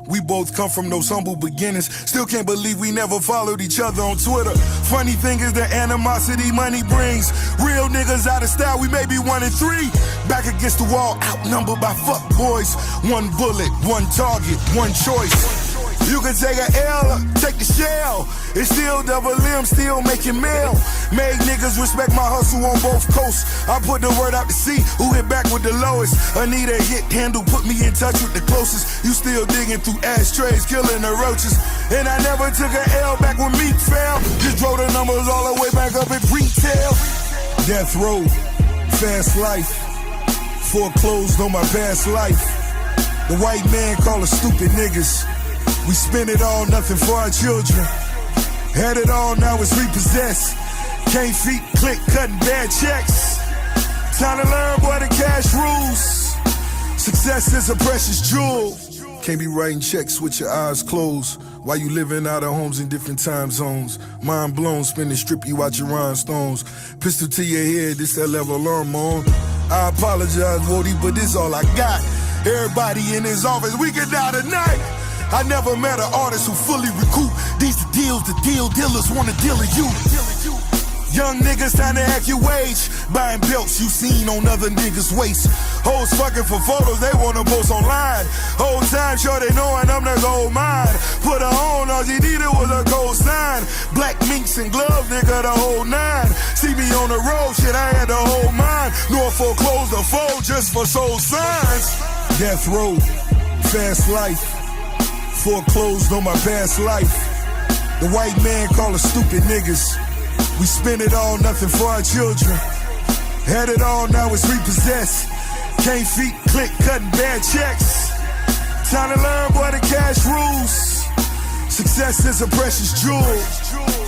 We both come from those humble beginnings. Still can't believe we never followed each other on Twitter. Funny thing is the animosity money brings. Real niggas out of style, we may be 1 and 3. Back against the wall, outnumbered by fuck boys. One bullet, one target, one choice. You can take a L or take the shell. It's still double M, still making mail. Made niggas respect my hustle on both coasts. I put the word out to sea, who hit back with the lowest. Anita hit handle, put me in touch with the closest. You still digging through ashtrays, killing the roaches. And I never took an L back when Meek fell. Just drove the numbers all the way back up at retail. Death row, fast life. Foreclosed on my past life. The white man call us stupid niggas. We spend it all, nothing for our children. Had it all, now it's repossessed. Can't feet click, cutting bad checks. Time to learn, boy, the cash rules. Success is a precious jewel. Can't be writing checks with your eyes closed while you living out of homes in different time zones. Mind blown, spinning strip you out your rhinestones. Pistol to your head, this that level alarm on. I apologize, Wody, but this all I got. Everybody in his office, we can die tonight. I never met an artist who fully recoup. These the deals, the deal dealers wanna deal with you. Young niggas trying to act your wage. Buying belts you seen on other niggas' waist. Hoes fucking for photos, they wanna post online. Whole time sure they knowing I'm the gold mine. Put her on, all she needed was a gold sign. Black minks and gloves, nigga, the whole nine. See me on the road, shit, I had the whole mind. Norfolk closed the fold just for soul signs. Death row, fast life. Foreclosed on my past life. The white man call us stupid niggas. We spend it all, nothing for our children. Had it all, now it's repossessed. Can't feet click, cutting bad checks. Time to learn, boy, the cash rules. Success is a precious jewel.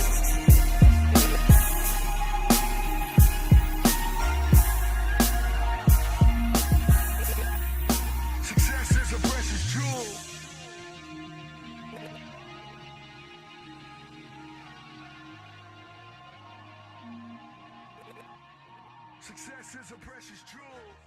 Success is a precious jewel.